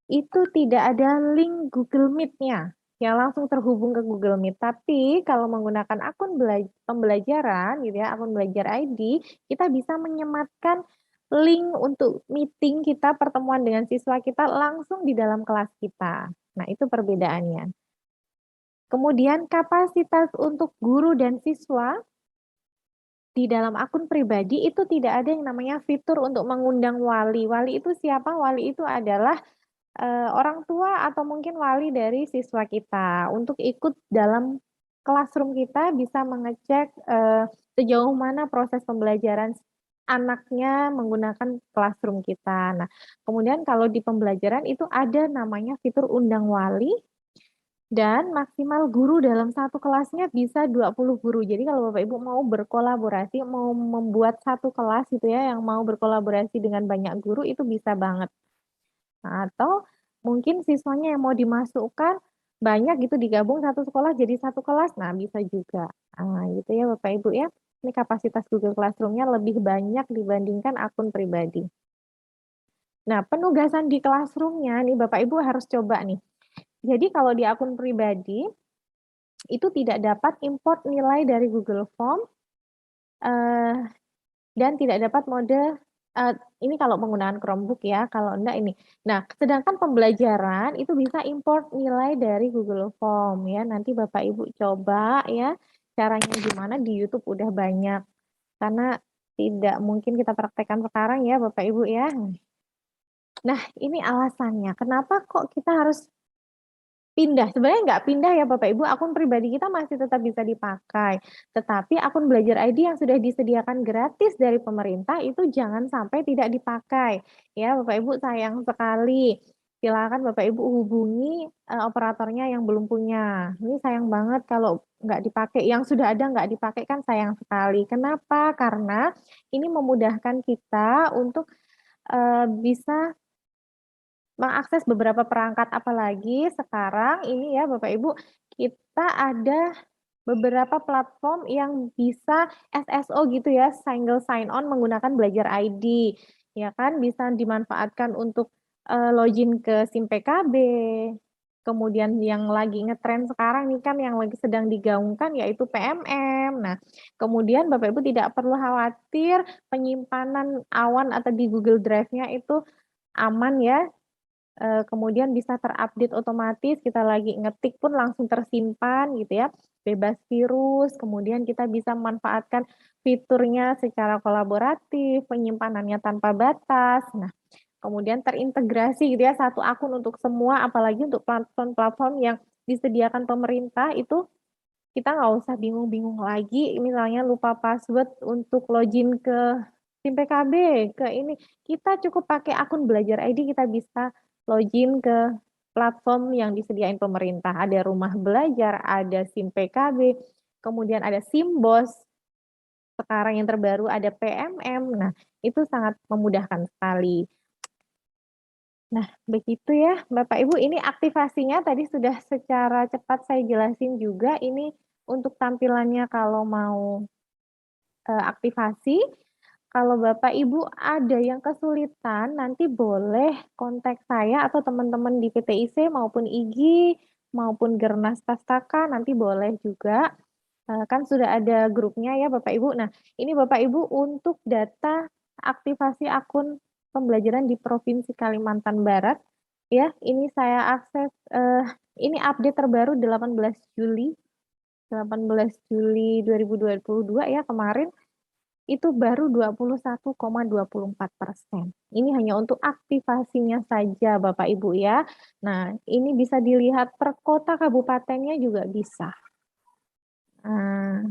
itu tidak ada link Google Meet-nya yang langsung terhubung ke Google Meet. Tapi kalau menggunakan akun pembelajaran gitu ya, akun Belajar ID, kita bisa menyematkan link untuk meeting kita, pertemuan dengan siswa kita langsung di dalam kelas kita. Nah, itu perbedaannya. Kemudian kapasitas untuk guru dan siswa di dalam akun pribadi itu tidak ada yang namanya fitur untuk mengundang wali. Wali itu siapa? Wali itu adalah orang tua atau mungkin wali dari siswa kita. Untuk ikut dalam classroom kita bisa mengecek sejauh mana proses pembelajaran anaknya menggunakan Classroom kita. Nah, kemudian kalau di pembelajaran itu ada namanya fitur undang wali dan maksimal guru dalam satu kelasnya bisa 20 guru. Jadi kalau Bapak Ibu mau berkolaborasi, mau membuat satu kelas gitu ya, yang mau berkolaborasi dengan banyak guru itu bisa banget. Nah, atau mungkin siswanya yang mau dimasukkan banyak gitu digabung satu sekolah jadi satu kelas, nah bisa juga. Nah, gitu ya Bapak Ibu ya. Ini kapasitas Google Classroom-nya lebih banyak dibandingkan akun pribadi. Nah, penugasan di Classroom-nya nih Bapak Ibu harus coba nih. Jadi kalau di akun pribadi itu tidak dapat import nilai dari Google Form dan tidak dapat mode ini kalau menggunakan Chromebook ya, kalau enggak ini. Nah, sedangkan pembelajaran itu bisa import nilai dari Google Form ya. Nanti Bapak Ibu coba ya, caranya gimana di YouTube udah banyak. Karena tidak mungkin kita praktekkan sekarang ya Bapak Ibu ya. Nah, ini alasannya. Kenapa kok kita harus pindah? Sebenarnya nggak pindah ya Bapak Ibu, akun pribadi kita masih tetap bisa dipakai. Tetapi akun Belajar ID yang sudah disediakan gratis dari pemerintah itu jangan sampai tidak dipakai. Ya Bapak Ibu sayang sekali. Silakan Bapak Ibu hubungi operatornya yang belum punya. Ini sayang banget kalau nggak dipakai. Yang sudah ada nggak dipakai kan sayang sekali. Kenapa? Karena ini memudahkan kita untuk bisa mengakses beberapa perangkat, apalagi sekarang ini ya Bapak Ibu, kita ada beberapa platform yang bisa SSO gitu ya, single sign on menggunakan Belajar ID, ya kan, bisa dimanfaatkan untuk login ke SIM PKB, kemudian yang lagi ngetren sekarang nih kan yang lagi sedang digaungkan yaitu PMM. Nah, kemudian Bapak Ibu tidak perlu khawatir penyimpanan awan atau di Google Drive-nya itu aman ya, kemudian bisa terupdate otomatis, kita lagi ngetik pun langsung tersimpan gitu ya, bebas virus, kemudian kita bisa memanfaatkan fiturnya secara kolaboratif, penyimpanannya tanpa batas. Nah, kemudian terintegrasi gitu ya, satu akun untuk semua, apalagi untuk platform-platform yang disediakan pemerintah itu kita nggak usah bingung-bingung lagi, misalnya lupa password untuk login ke SIM PKB, ke ini. Kita cukup pakai akun Belajar ID, kita bisa login ke platform yang disediain pemerintah. Ada Rumah Belajar, ada SIM PKB, kemudian ada SIMBOS, sekarang yang terbaru ada PMM. Nah, itu sangat memudahkan sekali. Nah, begitu ya Bapak Ibu, ini aktivasinya tadi sudah secara cepat saya jelasin juga, ini untuk tampilannya kalau mau aktivasi. Kalau Bapak Ibu ada yang kesulitan, nanti boleh kontak saya atau teman-teman di PTIC maupun IGI maupun Gernas Pastaka, nanti boleh juga. Kan sudah ada grupnya ya Bapak Ibu. Nah, ini Bapak Ibu untuk data aktivasi akun pembelajaran di Provinsi Kalimantan Barat. Ya, ini saya akses, ini update terbaru 18 Juli 2022 ya kemarin. Itu baru 21,24%. Ini hanya untuk aktivasinya saja Bapak Ibu ya. Nah, ini bisa dilihat per kota kabupatennya juga bisa. Nah,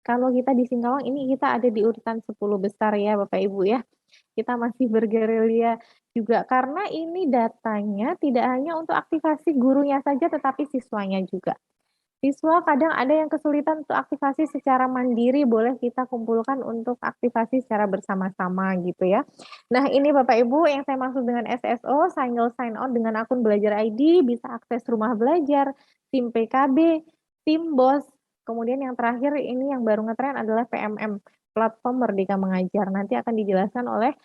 kalau kita di Singkawang ini kita ada di urutan 10 besar ya Bapak Ibu ya. Kita masih bergerilya juga karena ini datanya tidak hanya untuk aktivasi gurunya saja tetapi siswanya juga. Siswa kadang ada yang kesulitan untuk aktivasi secara mandiri, boleh kita kumpulkan untuk aktivasi secara bersama-sama gitu ya. Nah, ini Bapak Ibu yang saya maksud dengan SSO, single sign on dengan akun Belajar ID, bisa akses rumah belajar, SIM PKB, SIMBOS, kemudian yang terakhir ini yang baru ngetren adalah PMM, Platform Merdeka Mengajar. Nanti akan dijelaskan oleh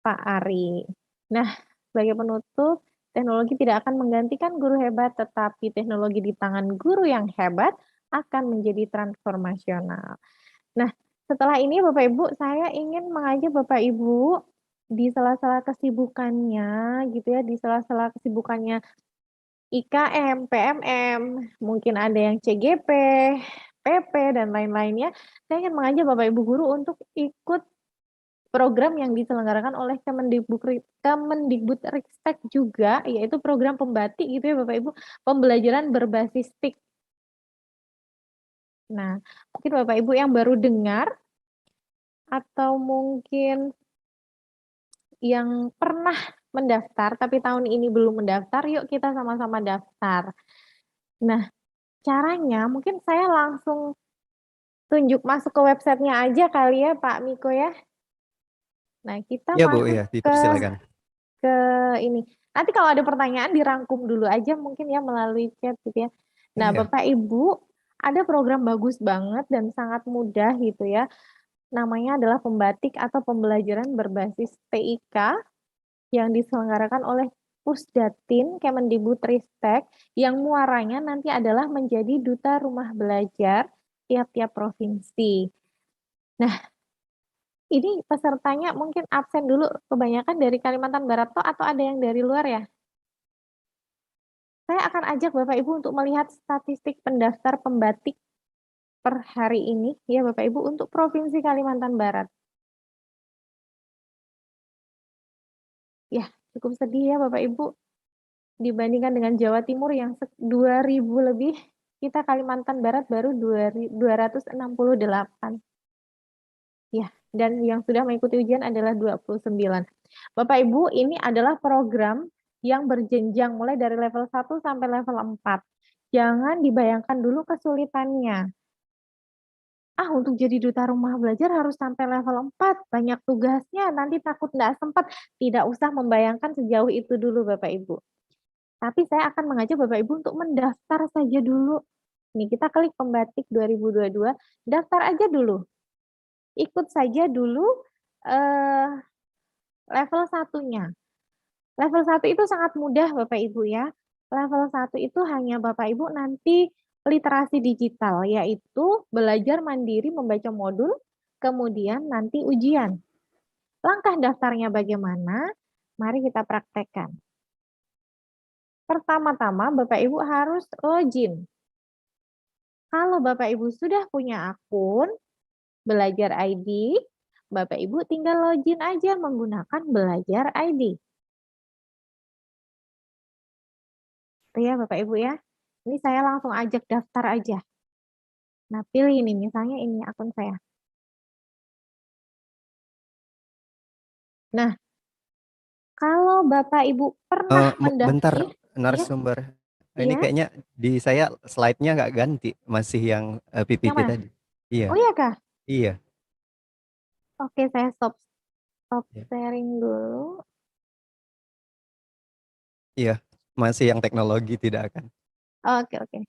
Pak Ari. Nah, sebagai penutup, teknologi tidak akan menggantikan guru hebat, tetapi teknologi di tangan guru yang hebat akan menjadi transformasional. Nah, setelah ini Bapak Ibu, saya ingin mengajak Bapak Ibu di sela-sela kesibukannya gitu ya, di sela-sela kesibukannya IKM, PMM, mungkin ada yang CGP, PP, dan lain-lainnya, saya ingin mengajak Bapak Ibu guru untuk ikut program yang diselenggarakan oleh Kemendikbudristek juga, yaitu program Pembatik gitu ya Bapak Ibu, pembelajaran berbasis TIK. Nah, mungkin Bapak Ibu yang baru dengar, atau mungkin yang pernah mendaftar tapi tahun ini belum mendaftar, yuk kita sama-sama daftar. Nah, caranya mungkin saya langsung tunjuk masuk ke websitenya aja kali ya Pak Miko ya. Nah, kita Ya Bu, masuk ya ke dipersilakan. ini. Nanti kalau ada pertanyaan dirangkum dulu aja mungkin ya melalui chat gitu ya. Nah, Iya. Bapak Ibu, ada program bagus banget dan sangat mudah gitu ya. Namanya adalah pembatik atau pembelajaran berbasis TIK yang diselenggarakan oleh Pusdatin Kemendikbudristek yang muaranya nanti adalah menjadi duta rumah belajar tiap-tiap provinsi. Nah, ini pesertanya mungkin absen dulu, kebanyakan dari Kalimantan Barat toh, atau ada yang dari luar ya? Saya akan ajak Bapak Ibu untuk melihat statistik pendaftar pembatik per hari ini ya Bapak Ibu untuk Provinsi Kalimantan Barat. Ya, cukup sedih ya Bapak Ibu. Dibandingkan dengan Jawa Timur yang 2.000 lebih, kita Kalimantan Barat baru 268. Ya, dan yang sudah mengikuti ujian adalah 29. Bapak Ibu, ini adalah program yang berjenjang mulai dari level 1 sampai level 4. Jangan dibayangkan dulu kesulitannya. Untuk jadi duta rumah belajar harus sampai level 4, banyak tugasnya, nanti takut nggak sempat. Tidak usah membayangkan sejauh itu dulu Bapak Ibu. Tapi saya akan mengajak Bapak Ibu untuk mendaftar saja dulu. Nih, kita klik pembatik 2022, daftar aja dulu. Ikut saja dulu level 1-nya. Level 1 itu sangat mudah Bapak Ibu ya. Level 1 itu hanya Bapak Ibu nanti literasi digital, yaitu belajar mandiri membaca modul, kemudian nanti ujian. Langkah daftarnya bagaimana? Mari kita praktekkan. Pertama-tama Bapak Ibu harus login. Kalau Bapak Ibu sudah punya akun Belajar ID, Bapak Ibu tinggal login aja menggunakan Belajar ID. Itu ya Bapak Ibu ya. Ini saya langsung ajak daftar aja. Nah, pilih ini, misalnya ini akun saya. Nah, kalau Bapak Ibu pernah Bentar, mendaftar, ya, narasumber. Ini iya, kayaknya di saya slide-nya nggak ganti, masih yang yang PPT mana? tadi. Iya, Oh iya Kak? iya. Oke, saya stop Iya, sharing dulu. iya. Masih yang teknologi tidak akan. Oke, oke.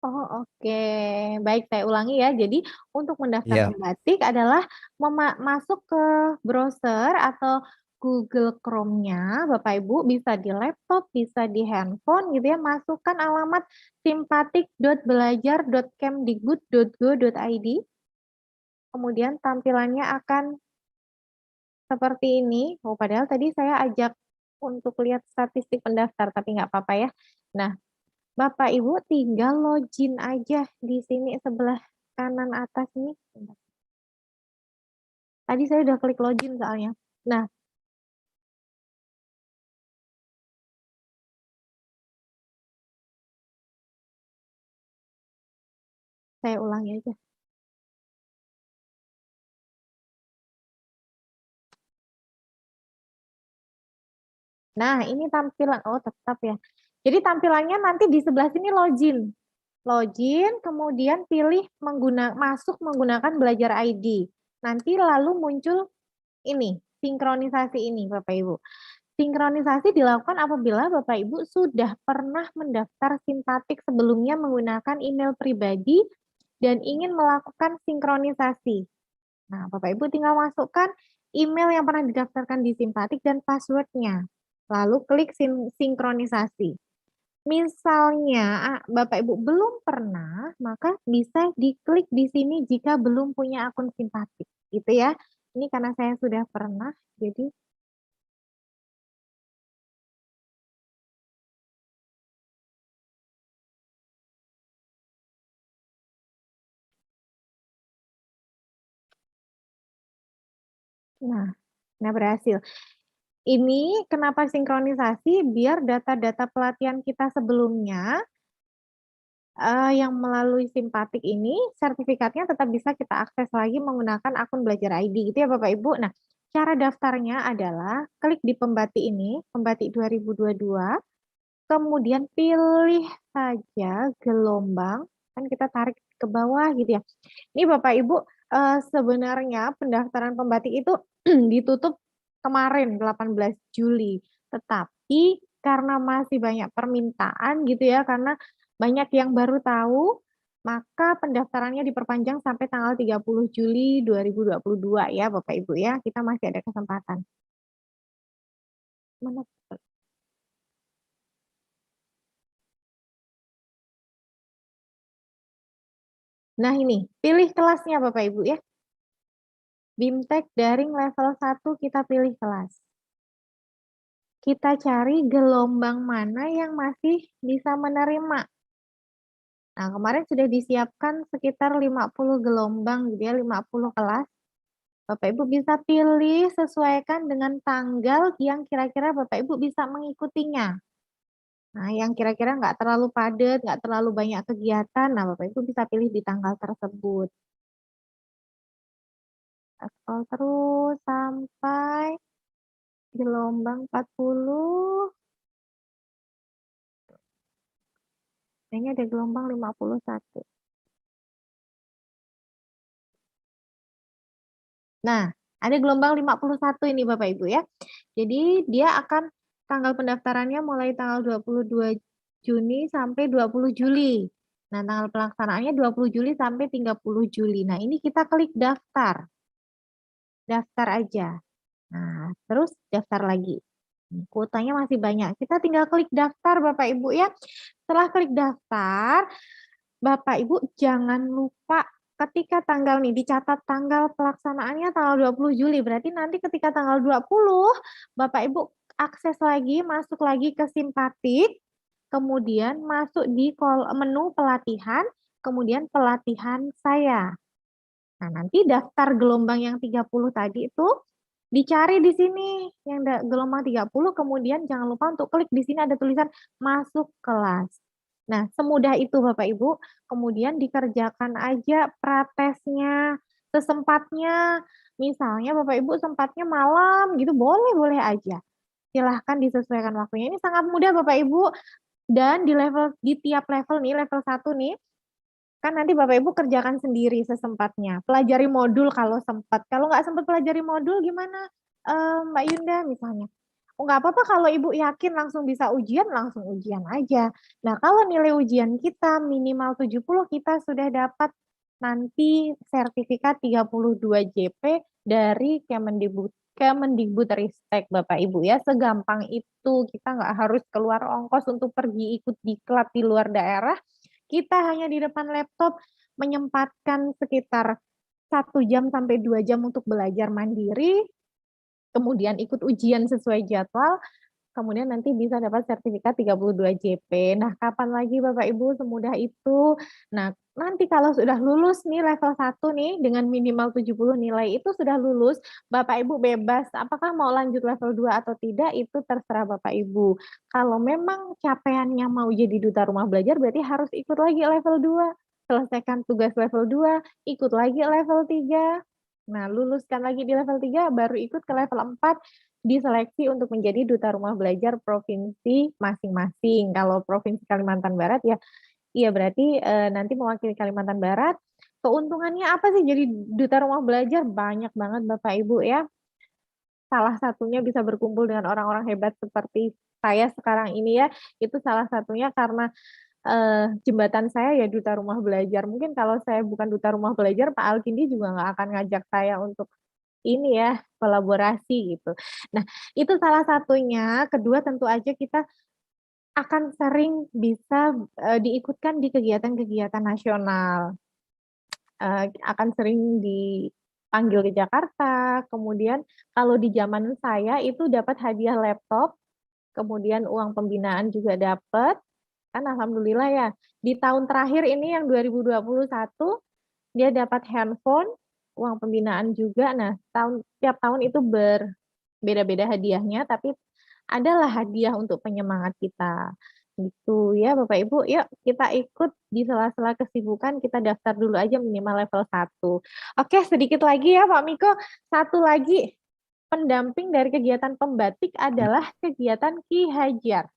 Oh, oke. Baik, saya ulangi ya. Jadi, untuk mendaftar Iya, pembatik adalah masuk ke browser atau Google Chrome-nya, Bapak Ibu bisa di laptop, bisa di handphone gitu ya, masukkan alamat simpatik.belajar.kemdikbud.go.id. Kemudian tampilannya akan seperti ini. Oh, padahal tadi saya ajak untuk lihat statistik pendaftar, tapi nggak apa-apa ya. Nah, Bapak Ibu tinggal login aja di sini sebelah kanan atas nih. Tadi saya udah klik login soalnya. Nah, saya ulangi aja. Nah, ini tampilan, oh tetap ya. Jadi tampilannya nanti di sebelah sini login. Login, kemudian pilih masuk menggunakan belajar ID. Nanti lalu muncul ini, sinkronisasi ini Bapak Ibu. Sinkronisasi dilakukan apabila Bapak Ibu sudah pernah mendaftar simpatik sebelumnya menggunakan email pribadi dan ingin melakukan sinkronisasi. Nah, Bapak Ibu tinggal masukkan email yang pernah didaftarkan di simpatik dan passwordnya. Lalu klik sinkronisasi. Misalnya Bapak Ibu belum pernah, maka bisa diklik di sini jika belum punya akun simpatik. Gitu ya. Ini karena saya sudah pernah, jadi nah berhasil. Ini kenapa sinkronisasi? Biar data-data pelatihan kita sebelumnya yang melalui Simpatik ini, sertifikatnya tetap bisa kita akses lagi menggunakan akun Belajar ID gitu ya Bapak Ibu. Nah, cara daftarnya adalah klik di Pembati ini, Pembati 2022, kemudian pilih saja gelombang, kan kita tarik ke bawah gitu ya. Ini Bapak Ibu, sebenarnya pendaftaran Pembati itu ditutup kemarin 18 Juli, tetapi karena masih banyak permintaan gitu ya, karena banyak yang baru tahu, maka pendaftarannya diperpanjang sampai tanggal 30 Juli 2022 ya Bapak Ibu ya, kita masih ada kesempatan. Mana? Nah ini, pilih kelasnya Bapak Ibu ya. BIMTEK daring level 1 kita pilih kelas. Kita cari gelombang mana yang masih bisa menerima. Nah, kemarin sudah disiapkan sekitar 50 gelombang gitu ya, 50 kelas. Bapak Ibu bisa pilih sesuaikan dengan tanggal yang kira-kira Bapak Ibu bisa mengikutinya. Nah, yang kira-kira nggak terlalu padat, nggak terlalu banyak kegiatan, nah Bapak Ibu bisa pilih di tanggal tersebut. Scroll terus sampai gelombang 40. Kayaknya ada gelombang 51. Nah, ada gelombang 51 ini Bapak Ibu ya. Jadi dia akan tanggal pendaftarannya mulai tanggal 22 Juni sampai 20 Juli. Nah, tanggal pelaksanaannya 20 Juli sampai 30 Juli. Nah, ini kita klik daftar. Daftar aja. Nah, terus daftar lagi. Kuotanya masih banyak. Kita tinggal klik daftar Bapak Ibu ya. Setelah klik daftar, Bapak Ibu jangan lupa ketika tanggal nih dicatat tanggal pelaksanaannya tanggal 20 Juli. Berarti nanti ketika tanggal 20 Bapak Ibu akses lagi, masuk lagi ke Simpatik, kemudian masuk di menu pelatihan, kemudian pelatihan saya. Nah, nanti daftar gelombang yang 30 tadi itu dicari di sini yang gelombang 30, kemudian jangan lupa untuk klik di sini ada tulisan masuk kelas. Nah, semudah itu Bapak Ibu, kemudian dikerjakan aja pratesnya sesempatnya. Misalnya Bapak Ibu sempatnya malam gitu, boleh-boleh aja. Silahkan disesuaikan waktunya. Ini sangat mudah Bapak Ibu, dan di tiap level nih, level 1 nih, kan nanti Bapak Ibu kerjakan sendiri sesempatnya. Pelajari modul kalau sempat. Kalau nggak sempat pelajari modul gimana Mbak Yunda misalnya? Oh, nggak apa-apa kalau Ibu yakin langsung bisa ujian, langsung ujian aja. Nah, kalau nilai ujian kita minimal 70, kita sudah dapat nanti sertifikat 32 JP dari Kemendikbudristek Bapak Ibu ya. Segampang itu, kita nggak harus keluar ongkos untuk pergi ikut diklat di luar daerah. Kita hanya di depan laptop menyempatkan sekitar 1 jam sampai 2 jam untuk belajar mandiri, kemudian ikut ujian sesuai jadwal, kemudian nanti bisa dapat sertifikat 32 JP. Nah, kapan lagi Bapak Ibu semudah itu? Nah, nanti kalau sudah lulus nih level 1 nih dengan minimal 70 nilai itu sudah lulus, Bapak Ibu bebas apakah mau lanjut level 2 atau tidak itu terserah Bapak Ibu. Kalau memang capaiannya mau jadi duta rumah belajar berarti harus ikut lagi level 2. Selesaikan tugas level 2, ikut lagi level 3. Nah, luluskan lagi di level 3 baru ikut ke level 4 diseleksi untuk menjadi duta rumah belajar provinsi masing-masing. Kalau provinsi Kalimantan Barat ya, iya berarti nanti mewakili Kalimantan Barat. Keuntungannya apa sih jadi duta rumah belajar? Banyak banget Bapak Ibu ya. Salah satunya bisa berkumpul dengan orang-orang hebat seperti saya sekarang ini ya. Itu salah satunya karena jembatan saya ya duta rumah belajar. Mungkin kalau saya bukan duta rumah belajar, Pak Alkindi juga nggak akan ngajak saya untuk ini ya, kolaborasi gitu. Nah, itu salah satunya. Kedua tentu aja kita akan sering bisa diikutkan di kegiatan-kegiatan nasional. Akan sering dipanggil ke Jakarta, kemudian kalau di zaman saya itu dapat hadiah laptop, kemudian uang pembinaan juga dapat, kan alhamdulillah ya. Di tahun terakhir ini yang 2021 dia dapat handphone, uang pembinaan juga. Nah, tiap tahun itu berbeda-beda hadiahnya, tapi adalah hadiah untuk penyemangat kita. Gitu ya Bapak Ibu, yuk kita ikut di sela-sela kesibukan, kita daftar dulu aja minimal level 1. Oke, sedikit lagi ya Pak Miko, satu lagi pendamping dari kegiatan pembatik adalah kegiatan Ki Hajar.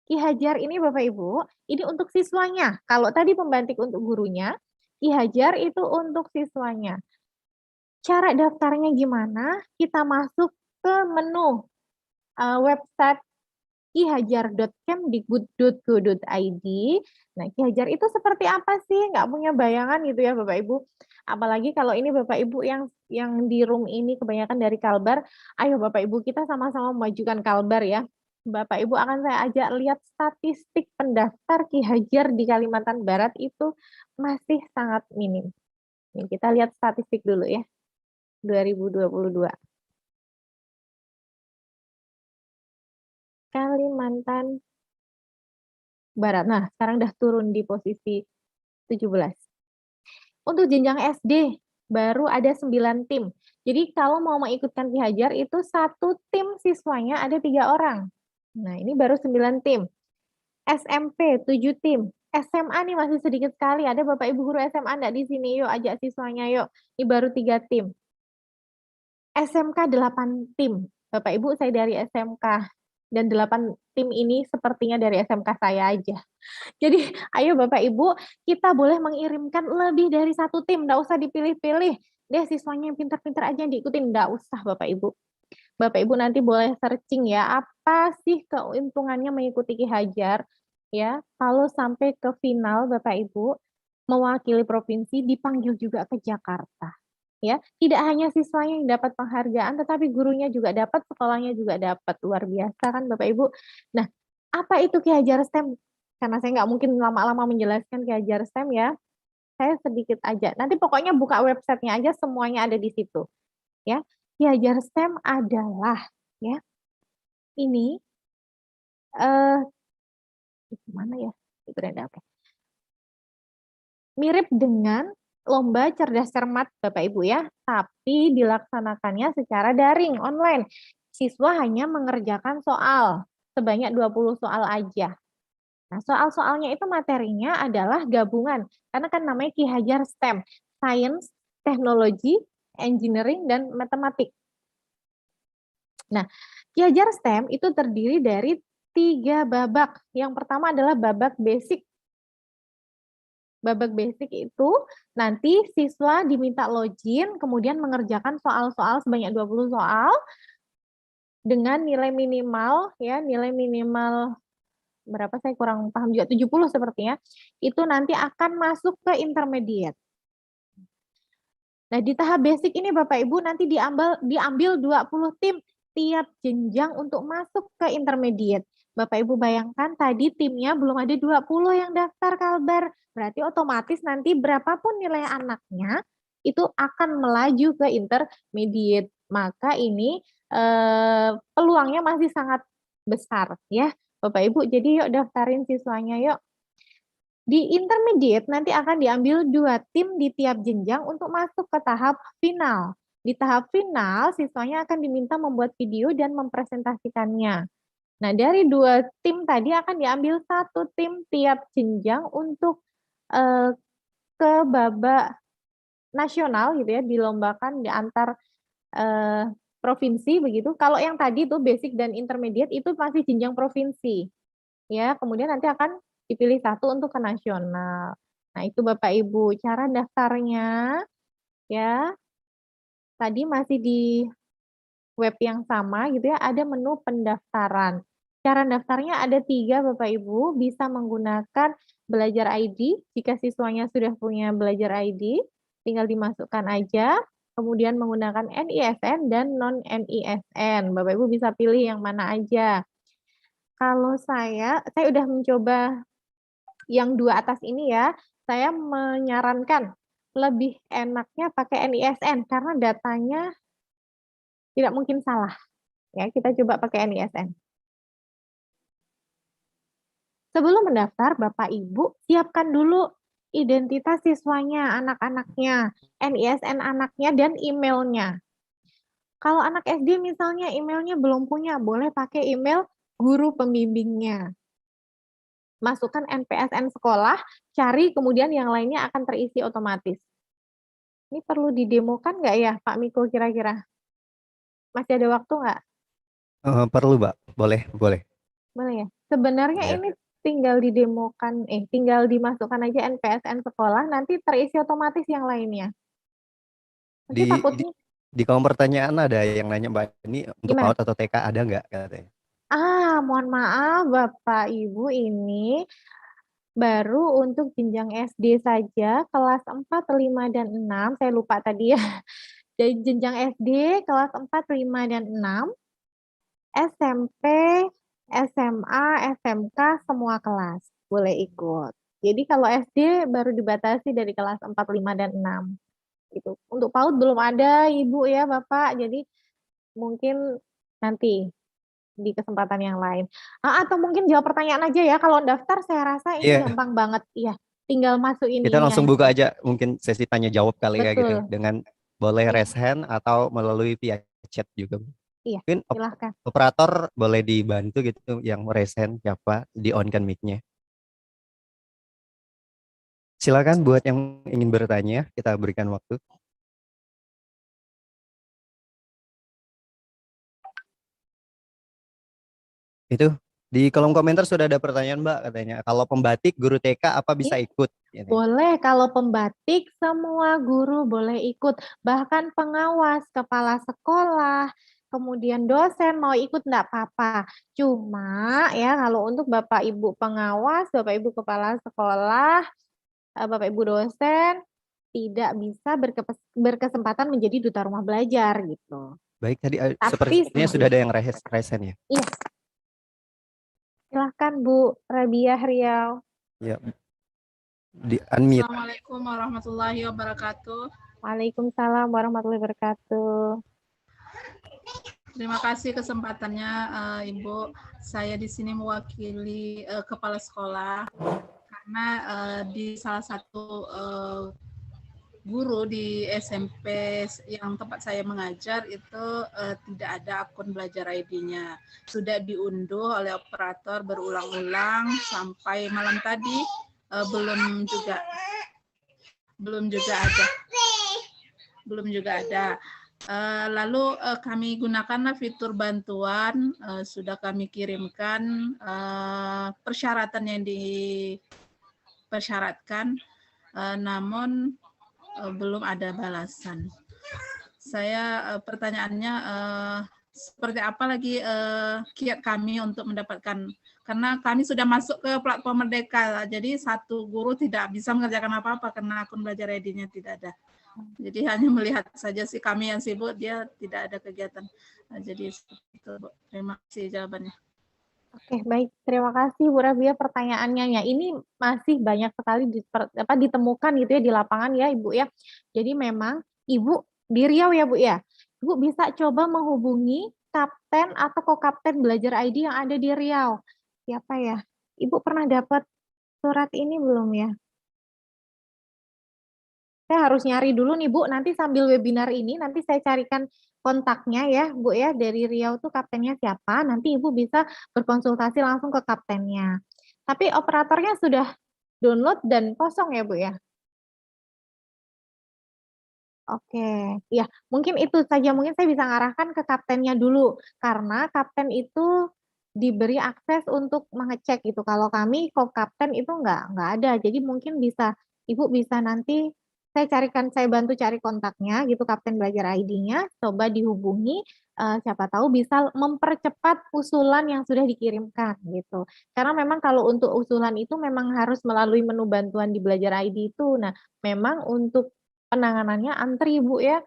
Ki Hajar ini Bapak Ibu, ini untuk siswanya. Kalau tadi pembatik untuk gurunya, Ki Hajar itu untuk siswanya. Cara daftarnya gimana? Kita masuk ke menu website kihajar.kemdikbud.go.id. Nah, Ki Hajar itu seperti apa sih? Nggak punya bayangan gitu ya Bapak Ibu. Apalagi kalau ini Bapak Ibu yang di room ini kebanyakan dari Kalbar, ayo Bapak Ibu kita sama-sama memajukan Kalbar ya. Bapak Ibu akan saya ajak lihat statistik pendaftar Ki Hajar di Kalimantan Barat itu masih sangat minim. Nih, kita lihat statistik dulu ya. 2022. Kalimantan Barat. Nah, sekarang udah turun di posisi 17. Untuk jenjang SD, baru ada 9 tim. Jadi kalau mau mengikutkan Ki Hajar, itu satu tim siswanya ada 3 orang. Nah, ini baru 9 tim. SMP, 7 tim. SMA nih masih sedikit sekali. Ada Bapak Ibu guru SMA enggak di sini? Yuk, ajak siswanya yuk. Ini baru 3 tim. SMK 8 tim. Bapak Ibu, saya dari SMK. Dan 8 tim ini sepertinya dari SMK saya aja. Jadi, ayo Bapak Ibu, kita boleh mengirimkan lebih dari 1 tim. Nggak usah dipilih-pilih. Deh, siswanya yang pintar-pintar aja yang diikutin. Nggak usah Bapak Ibu. Bapak Ibu nanti boleh searching ya, apa sih keuntungannya mengikuti Ki Hajar. Ya, kalau sampai ke final Bapak Ibu, mewakili provinsi dipanggil juga ke Jakarta. Ya, tidak hanya siswanya yang dapat penghargaan, tetapi gurunya juga dapat, sekolahnya juga dapat. Luar biasa kan Bapak Ibu. Nah, apa itu Ki Hajar STEM? Karena saya nggak mungkin lama-lama menjelaskan Ki Hajar STEM ya, saya sedikit aja. Nanti pokoknya buka websitenya aja, semuanya ada di situ. Ya, Ki Hajar STEM adalah ya ini mana ya? Berada apa? Mirip dengan lomba cerdas cermat Bapak Ibu ya, tapi dilaksanakannya secara daring, online. Siswa hanya mengerjakan soal, sebanyak 20 soal aja. Nah, soal-soalnya itu materinya adalah gabungan, karena kan namanya Ki Hajar STEM, Science, Teknologi, Engineering, dan Matematik. Nah, Ki Hajar STEM itu terdiri dari 3 babak. Yang pertama adalah babak basic. Babak basic itu nanti siswa diminta login, kemudian mengerjakan soal-soal sebanyak 20 soal dengan nilai minimal ya, nilai minimal berapa saya kurang paham juga, 70 sepertinya. Itu nanti akan masuk ke intermediate. Nah, di tahap basic ini Bapak Ibu nanti diambil 20 tim tiap jenjang untuk masuk ke intermediate. Bapak Ibu bayangkan tadi timnya belum ada 20 yang daftar Kalbar. Berarti otomatis nanti berapapun nilai anaknya itu akan melaju ke intermediate. Maka ini peluangnya masih sangat besar ya Bapak Ibu. Jadi yuk daftarin siswanya yuk. Di intermediate nanti akan diambil 2 tim di tiap jenjang untuk masuk ke tahap final. Di tahap final, siswanya akan diminta membuat video dan mempresentasikannya. Nah, dari 2 tim tadi akan diambil 1 tim tiap jenjang untuk ke babak nasional gitu ya, dilombakan di antar provinsi begitu. Kalau yang tadi tuh basic dan intermediate itu masih jenjang provinsi. Ya, kemudian nanti akan dipilih 1 untuk ke nasional. Nah, itu Bapak Ibu cara daftarnya ya. Tadi masih di web yang sama gitu ya, ada menu pendaftaran. Cara daftarnya ada 3 Bapak Ibu, bisa menggunakan Belajar ID, jika siswanya sudah punya Belajar ID, tinggal dimasukkan aja, kemudian menggunakan NISN dan non-NISN. Bapak Ibu bisa pilih yang mana aja. Kalau saya udah mencoba yang 2 atas ini ya, saya menyarankan lebih enaknya pakai NISN karena datanya tidak mungkin salah. Ya, kita coba pakai NISN. Sebelum mendaftar, Bapak Ibu siapkan dulu identitas siswanya, anak-anaknya, NISN anaknya, dan emailnya. Kalau anak SD misalnya emailnya belum punya, boleh pakai email guru pembimbingnya. masukkan NPSN sekolah, cari kemudian yang lainnya akan terisi otomatis. Ini perlu didemokan nggak ya Pak Miko kira-kira? Masih ada waktu nggak? Perlu, Mbak. Boleh, boleh. Boleh ya? Sebenarnya Iya. ini tinggal didemokan, tinggal dimasukkan aja NPSN sekolah, nanti terisi otomatis yang lainnya. Nanti Di, di takutnya di kolom pertanyaan ada yang nanya, Mbak, ini untuk gimana? PAUD atau TK ada nggak katanya? Mohon maaf Bapak Ibu, ini baru untuk jenjang SD saja, kelas 4, 5, dan 6. Saya lupa tadi ya. Dari jenjang SD, kelas 4, 5, dan 6, SMP, SMA, SMK, semua kelas boleh ikut. Jadi kalau SD baru dibatasi dari kelas 4, 5, dan 6. Gitu. Untuk PAUD belum ada Ibu ya Bapak, jadi mungkin nanti di kesempatan yang lain. Atau mungkin jawab pertanyaan aja ya, kalau daftar saya rasa ini Iya, gampang banget. Iya, tinggal masukin kita ini langsung aja. buka aja mungkin sesi tanya jawab kali ya gitu, Betul. dengan boleh Iya, raise hand atau melalui via chat juga. iya, Mungkin silahkan. operator boleh dibantu gitu yang raise hand siapa, di on kan mic-nya. Silakan buat yang ingin bertanya, kita berikan waktu. Itu di kolom komentar sudah ada pertanyaan, Mbak, katanya. Kalau pembatik guru TK apa bisa Iya, ikut? Ini. boleh, kalau pembatik semua guru boleh ikut, bahkan pengawas, kepala sekolah, kemudian dosen mau ikut enggak apa-apa. Cuma ya kalau untuk Bapak Ibu pengawas, Bapak Ibu kepala sekolah, Bapak Ibu dosen tidak bisa berkesempatan menjadi duta rumah belajar gitu. Baik, tadi Tapi sepertinya sudah ada yang raise hand ya. iya, silahkan Bu Rabiah Riau. Ya, di unmute. Assalamualaikum warahmatullahi wabarakatuh. Waalaikumsalam warahmatullahi wabarakatuh. Terima kasih kesempatannya, Ibu. Saya di sini mewakili kepala sekolah karena di salah satu guru di SMP yang tempat saya mengajar itu tidak ada akun belajar ID-nya. Sudah diunduh oleh operator berulang-ulang sampai malam tadi belum juga ada. Lalu kami gunakanlah fitur bantuan, sudah kami kirimkan persyaratan yang dipersyaratkan, namun belum ada balasan. Saya pertanyaannya seperti apa lagi kiat kami untuk mendapatkan, karena kami sudah masuk ke platform Merdeka, jadi satu guru tidak bisa mengerjakan apa-apa karena akun belajar ID-nya tidak ada. Jadi hanya melihat saja sih, kami yang sibuk, dia tidak ada kegiatan. Jadi itu, Bu. Terima kasih jawabannya. Oke, baik. Terima kasih Bu Rabia pertanyaannya. Ya, ini masih banyak sekali ditemukan gitu ya di lapangan ya Ibu ya. Jadi memang Ibu di Riau ya Bu ya. Ibu bisa coba menghubungi kapten atau kokapten belajar ID yang ada di Riau. Siapa ya? Ibu pernah dapat surat ini belum ya? Saya harus nyari dulu nih Bu, nanti sambil webinar ini nanti saya carikan kontaknya ya Bu ya, dari Riau tuh kaptennya siapa, nanti Ibu bisa berkonsultasi langsung ke kaptennya. Tapi operatornya sudah download dan kosong ya Bu ya? Oke, ya mungkin itu saja, mungkin saya bisa ngarahkan ke kaptennya dulu, karena kapten itu diberi akses untuk mengecek gitu, kalau kami kapten itu nggak ada, jadi mungkin bisa, Ibu bisa nanti saya bantu cari kontaknya gitu, kapten belajar ID-nya, coba dihubungi, siapa tahu bisa mempercepat usulan yang sudah dikirimkan gitu. Karena memang kalau untuk usulan itu memang harus melalui menu bantuan di belajar ID itu, nah memang untuk penanganannya antri Bu ya,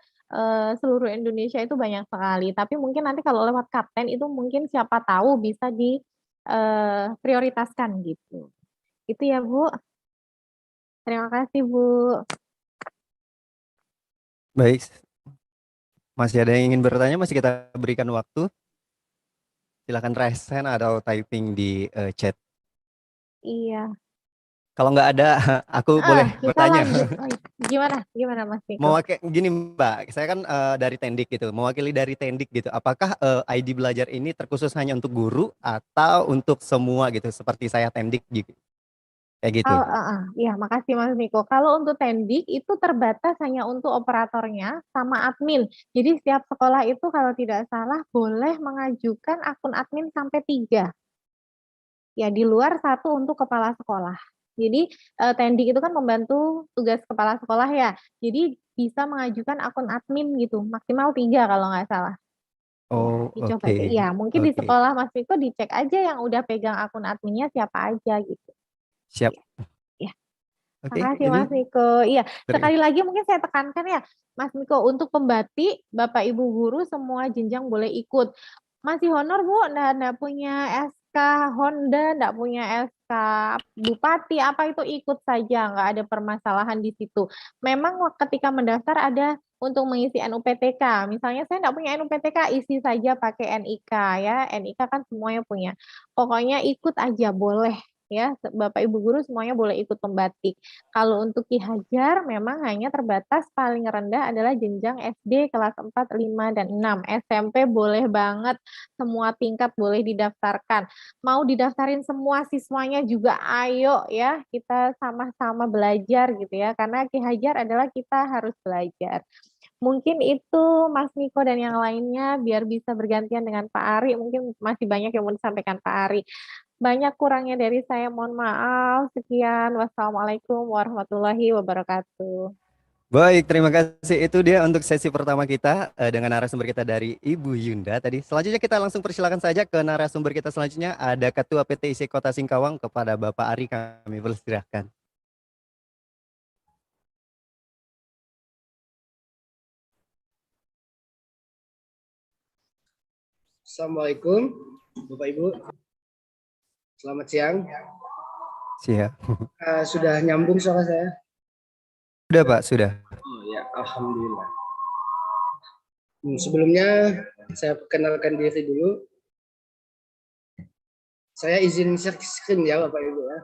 seluruh Indonesia itu banyak sekali, tapi mungkin nanti kalau lewat kapten itu mungkin siapa tahu bisa prioritaskan gitu. Itu ya Bu. Terima kasih Bu. Baik, masih ada yang ingin bertanya, masih kita berikan waktu. Silakan raise hand atau typing di chat. Iya. Kalau nggak ada, aku boleh Kita bertanya. lanjut. Gimana Mas Niko? Mewakili gini Mbak, saya kan dari Tendik gitu, mewakili dari Tendik gitu. Apakah ID belajar ini terkhusus hanya untuk guru atau untuk semua gitu, seperti saya Tendik gitu, kayak gitu? Iya, makasih Mas Niko. Kalau untuk Tendik itu terbatas hanya untuk operatornya sama admin. Jadi setiap sekolah itu kalau tidak salah boleh mengajukan akun admin sampai 3. Ya, di luar 1 untuk kepala sekolah. Jadi Tendik itu kan membantu tugas kepala sekolah ya. Jadi bisa mengajukan akun admin gitu, maksimal 3 kalau nggak salah. Ya, Oh, dicoba oke, deh. Ya, mungkin di oke, sekolah Mas Niko dicek aja yang udah pegang akun adminnya siapa aja gitu. siap. Ya. Oke, Makasih ini Mas Niko. Iya, ter- sekali lagi mungkin saya tekankan ya, Mas Niko, untuk pembatik, Bapak Ibu guru semua jenjang boleh ikut. Masih honor Bu, nggak punya SK Honda, nggak punya SK Bupati, apa itu ikut saja, nggak ada permasalahan di situ. Memang ketika mendaftar ada untuk mengisi NUPTK. Misalnya saya nggak punya NUPTK, isi saja pakai NIK ya. NIK kan semuanya punya. Pokoknya ikut aja boleh ya. Bapak Ibu guru semuanya boleh ikut pembatik. Kalau untuk Ki Hajar memang hanya terbatas paling rendah adalah jenjang SD kelas 4, 5, dan 6. SMP boleh banget, semua tingkat boleh didaftarkan. Mau didaftarin semua siswanya juga ayo ya, kita sama-sama belajar gitu ya. Karena Ki Hajar adalah kita harus belajar. Mungkin itu Mas Niko dan yang lainnya biar bisa bergantian dengan Pak Ari. Mungkin masih banyak yang mau disampaikan Pak Ari. Banyak kurangnya dari saya, mohon maaf. Sekian, wassalamualaikum warahmatullahi wabarakatuh. Baik, terima kasih. Itu dia untuk sesi pertama kita dengan narasumber kita dari Ibu Yunda tadi. Selanjutnya kita langsung persilakan saja ke narasumber kita selanjutnya. Ada Ketua PTIC Kota Singkawang kepada Bapak Ari, kami persilahkan. Assalamualaikum, Bapak Ibu. Selamat siang. Siap. Sudah nyambung suara saya? Sudah Pak, sudah. Oh ya, alhamdulillah. Sebelumnya saya perkenalkan diri dulu. Saya izin share screen ya, Bapak Ibu ya.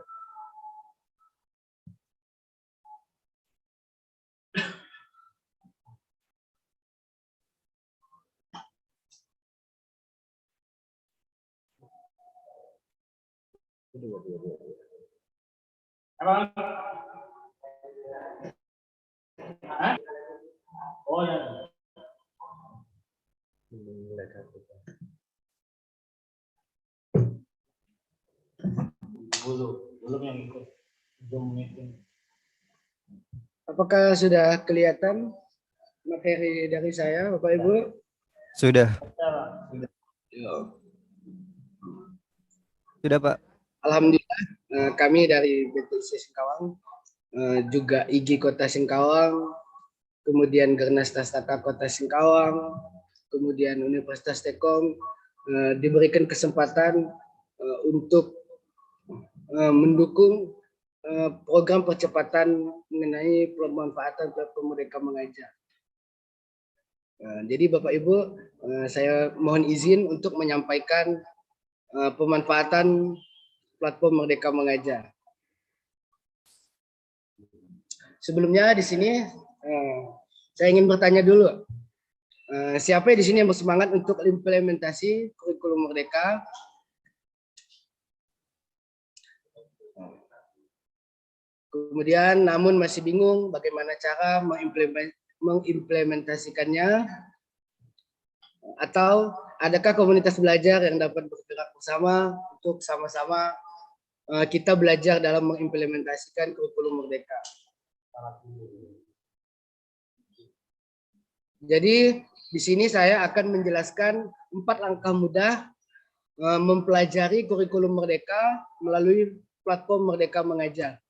Oh ya. Belum yang ikut Zoom meeting. Apakah sudah kelihatan materi dari saya, Bapak Ibu? Sudah. Ya. Sudah Pak. Alhamdulillah, kami dari PTIC Singkawang, juga IG Kota Singkawang, kemudian Gernas Tastaka Kota Singkawang, kemudian Universitas Tekom diberikan kesempatan untuk mendukung program percepatan mengenai pemanfaatan platform Merdeka Mengajar. Jadi Bapak Ibu, saya mohon izin untuk menyampaikan pemanfaatan platform Merdeka Mengajar. Sebelumnya di sini saya ingin bertanya dulu, siapa di sini yang bersemangat untuk implementasi kurikulum Merdeka? Kemudian namun masih bingung bagaimana cara mengimplementasikannya, atau adakah komunitas belajar yang dapat bergerak bersama untuk sama-sama kita belajar dalam mengimplementasikan kurikulum Merdeka. Jadi di sini saya akan menjelaskan 4 langkah mudah mempelajari kurikulum Merdeka melalui platform Merdeka Mengajar.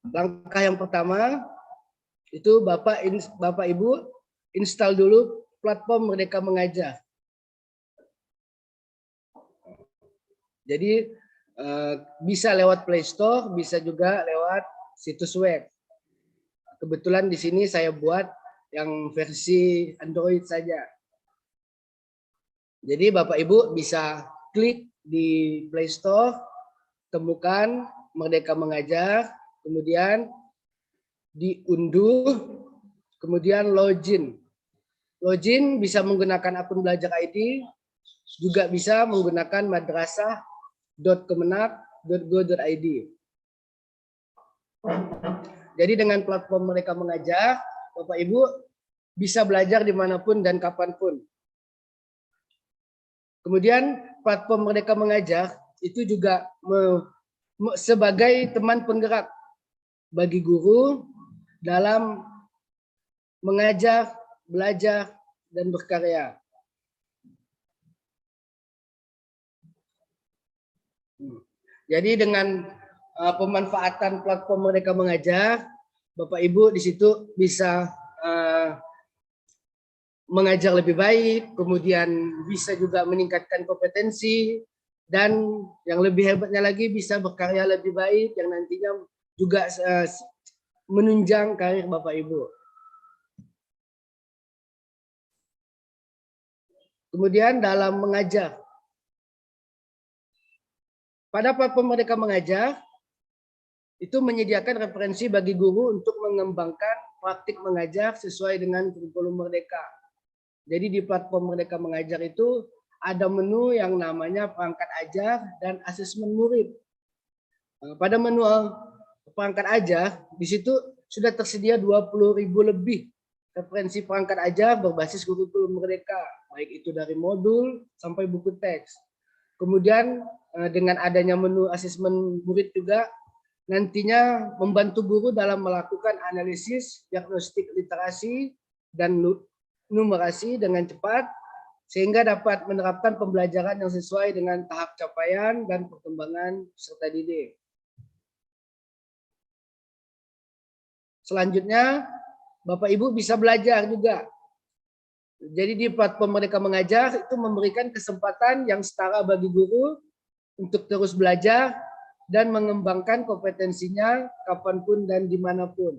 Langkah yang pertama itu Bapak Ibu install dulu platform Merdeka Mengajar. Jadi bisa lewat Play Store, bisa juga lewat situs web. Kebetulan di sini saya buat yang versi Android saja. Jadi Bapak Ibu bisa klik di Play Store, temukan Merdeka Mengajar, kemudian diunduh, kemudian login. Login bisa menggunakan akun Belajar ID, juga bisa menggunakan madrasah.kemenak.go.id. Jadi dengan platform Merdeka Mengajar, Bapak Ibu bisa belajar dimanapun dan kapanpun. Kemudian platform Merdeka Mengajar itu juga sebagai teman penggerak bagi guru dalam mengajar, belajar, dan berkarya. Jadi dengan pemanfaatan platform Merdeka Mengajar, Bapak Ibu di situ bisa mengajar lebih baik, kemudian bisa juga meningkatkan kompetensi, dan yang lebih hebatnya lagi bisa berkarya lebih baik yang nantinya juga menunjang karir Bapak Ibu. Kemudian dalam mengajar, pada platform Merdeka Mengajar itu menyediakan referensi bagi guru untuk mengembangkan praktik mengajar sesuai dengan kurikulum Merdeka. Jadi di platform Merdeka Mengajar itu ada menu yang namanya perangkat ajar dan asesmen murid. Pada menu perangkat ajar, di situ sudah tersedia 20.000 lebih referensi perangkat ajar berbasis kurikulum Merdeka, baik itu dari modul sampai buku teks. Kemudian dengan adanya menu asesmen murid juga nantinya membantu guru dalam melakukan analisis, diagnostik literasi, dan numerasi dengan cepat sehingga dapat menerapkan pembelajaran yang sesuai dengan tahap capaian dan perkembangan peserta didik. Selanjutnya, Bapak Ibu bisa belajar juga. Jadi di platform Merdeka Mengajar itu memberikan kesempatan yang setara bagi guru untuk terus belajar dan mengembangkan kompetensinya kapanpun dan dimanapun.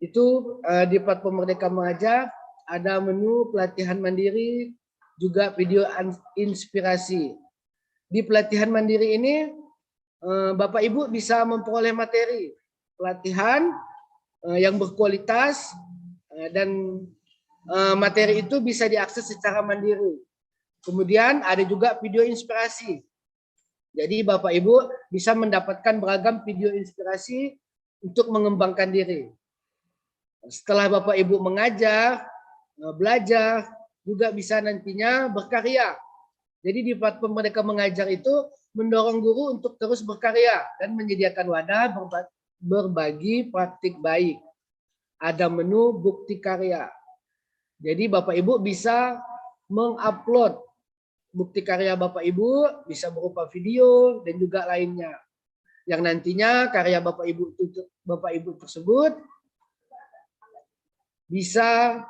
Itu di platform Merdeka Mengajar ada menu pelatihan mandiri, juga video inspirasi. Di pelatihan mandiri ini, Bapak Ibu bisa memperoleh materi pelatihan yang berkualitas dan materi itu bisa diakses secara mandiri. Kemudian ada juga video inspirasi. Jadi Bapak Ibu bisa mendapatkan beragam video inspirasi untuk mengembangkan diri. Setelah Bapak Ibu mengajar, belajar, juga bisa nantinya berkarya. Jadi di platform Merdeka Mengajar itu mendorong guru untuk terus berkarya dan menyediakan wadah berbagi praktik baik. Ada menu bukti karya. Jadi Bapak Ibu bisa mengupload bukti karya Bapak Ibu, bisa berupa video dan juga lainnya. Yang nantinya karya Bapak Ibu tersebut bisa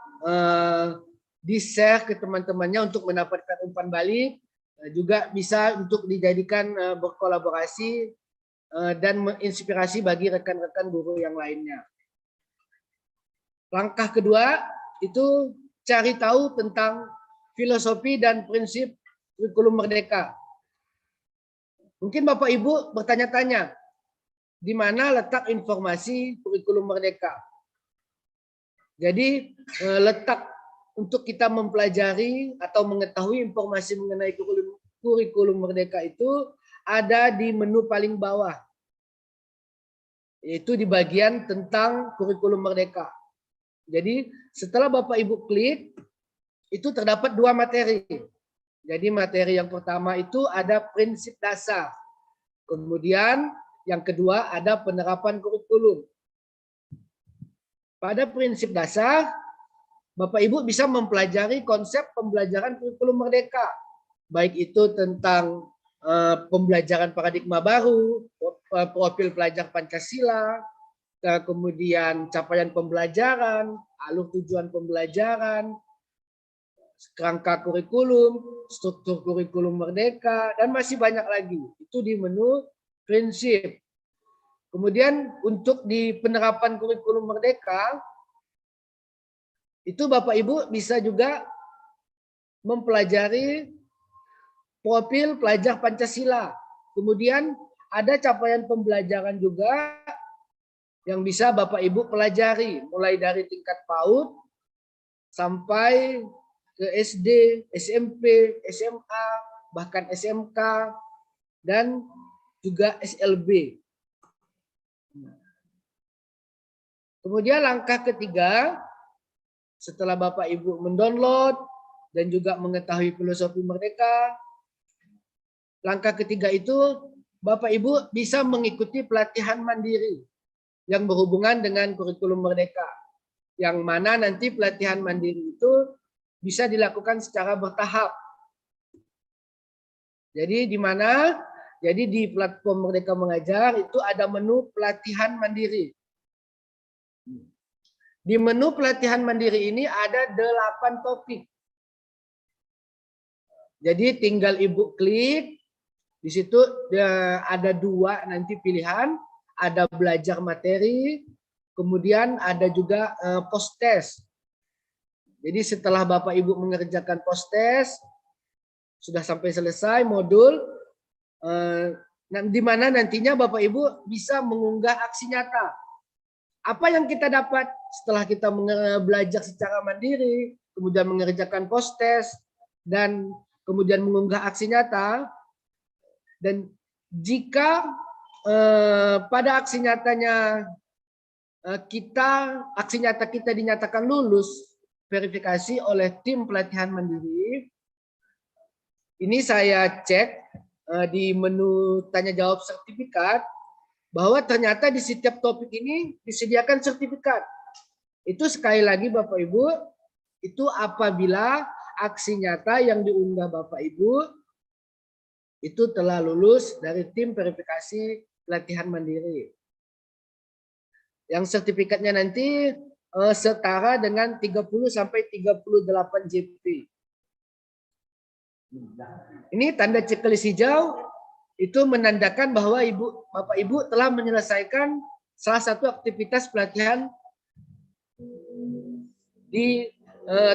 di-share ke teman-temannya untuk mendapatkan umpan balik, juga bisa untuk dijadikan berkolaborasi dan menginspirasi bagi rekan-rekan guru yang lainnya. Langkah kedua itu cari tahu tentang filosofi dan prinsip kurikulum Merdeka. Mungkin Bapak Ibu bertanya-tanya, di mana letak informasi kurikulum Merdeka? Jadi letak untuk kita mempelajari atau mengetahui informasi mengenai kurikulum Merdeka itu ada di menu paling bawah, yaitu di bagian tentang kurikulum Merdeka. Jadi setelah Bapak Ibu klik, itu terdapat dua materi. Jadi materi yang pertama itu ada prinsip dasar. Kemudian yang kedua ada penerapan kurikulum. Pada prinsip dasar, Bapak Ibu bisa mempelajari konsep pembelajaran kurikulum Merdeka. Baik itu tentang pembelajaran paradigma baru, profil pelajar Pancasila, kemudian capaian pembelajaran, alur tujuan pembelajaran, kerangka kurikulum, struktur kurikulum Merdeka, dan masih banyak lagi. Itu di menu prinsip. Kemudian untuk di penerapan kurikulum Merdeka, itu Bapak Ibu bisa juga mempelajari profil pelajar Pancasila. Kemudian ada capaian pembelajaran juga yang bisa Bapak Ibu pelajari, mulai dari tingkat PAUD sampai ke SD, SMP, SMA, bahkan SMK, dan juga SLB. Kemudian langkah ketiga, setelah Bapak Ibu mendownload dan juga mengetahui filosofi merdeka, langkah ketiga itu Bapak Ibu bisa mengikuti pelatihan mandiri yang berhubungan dengan kurikulum merdeka. Yang mana nanti pelatihan mandiri itu bisa dilakukan secara bertahap. Jadi di mana? Jadi di platform Merdeka Mengajar itu ada menu pelatihan mandiri. Di menu pelatihan mandiri ini ada 8 topik. Jadi tinggal Ibu klik, di situ ada 2 nanti pilihan, ada belajar materi, kemudian ada juga post test. Jadi setelah Bapak Ibu mengerjakan post test, sudah sampai selesai modul, di mana nantinya Bapak Ibu bisa mengunggah aksi nyata. Apa yang kita dapat setelah kita belajar secara mandiri, kemudian mengerjakan post test, dan kemudian mengunggah aksi nyata. Dan jika pada aksi nyatanya aksi nyata kita dinyatakan lulus verifikasi oleh tim pelatihan mandiri, ini saya cek di menu tanya jawab sertifikat bahwa ternyata di setiap topik ini disediakan sertifikat. Itu sekali lagi Bapak Ibu, itu apabila aksi nyata yang diunggah Bapak Ibu itu telah lulus dari tim verifikasi pelatihan mandiri. Yang sertifikatnya nanti setara dengan 30 sampai 38 JP. Ini tanda checklist hijau itu menandakan bahwa Bapak Ibu telah menyelesaikan salah satu aktivitas pelatihan di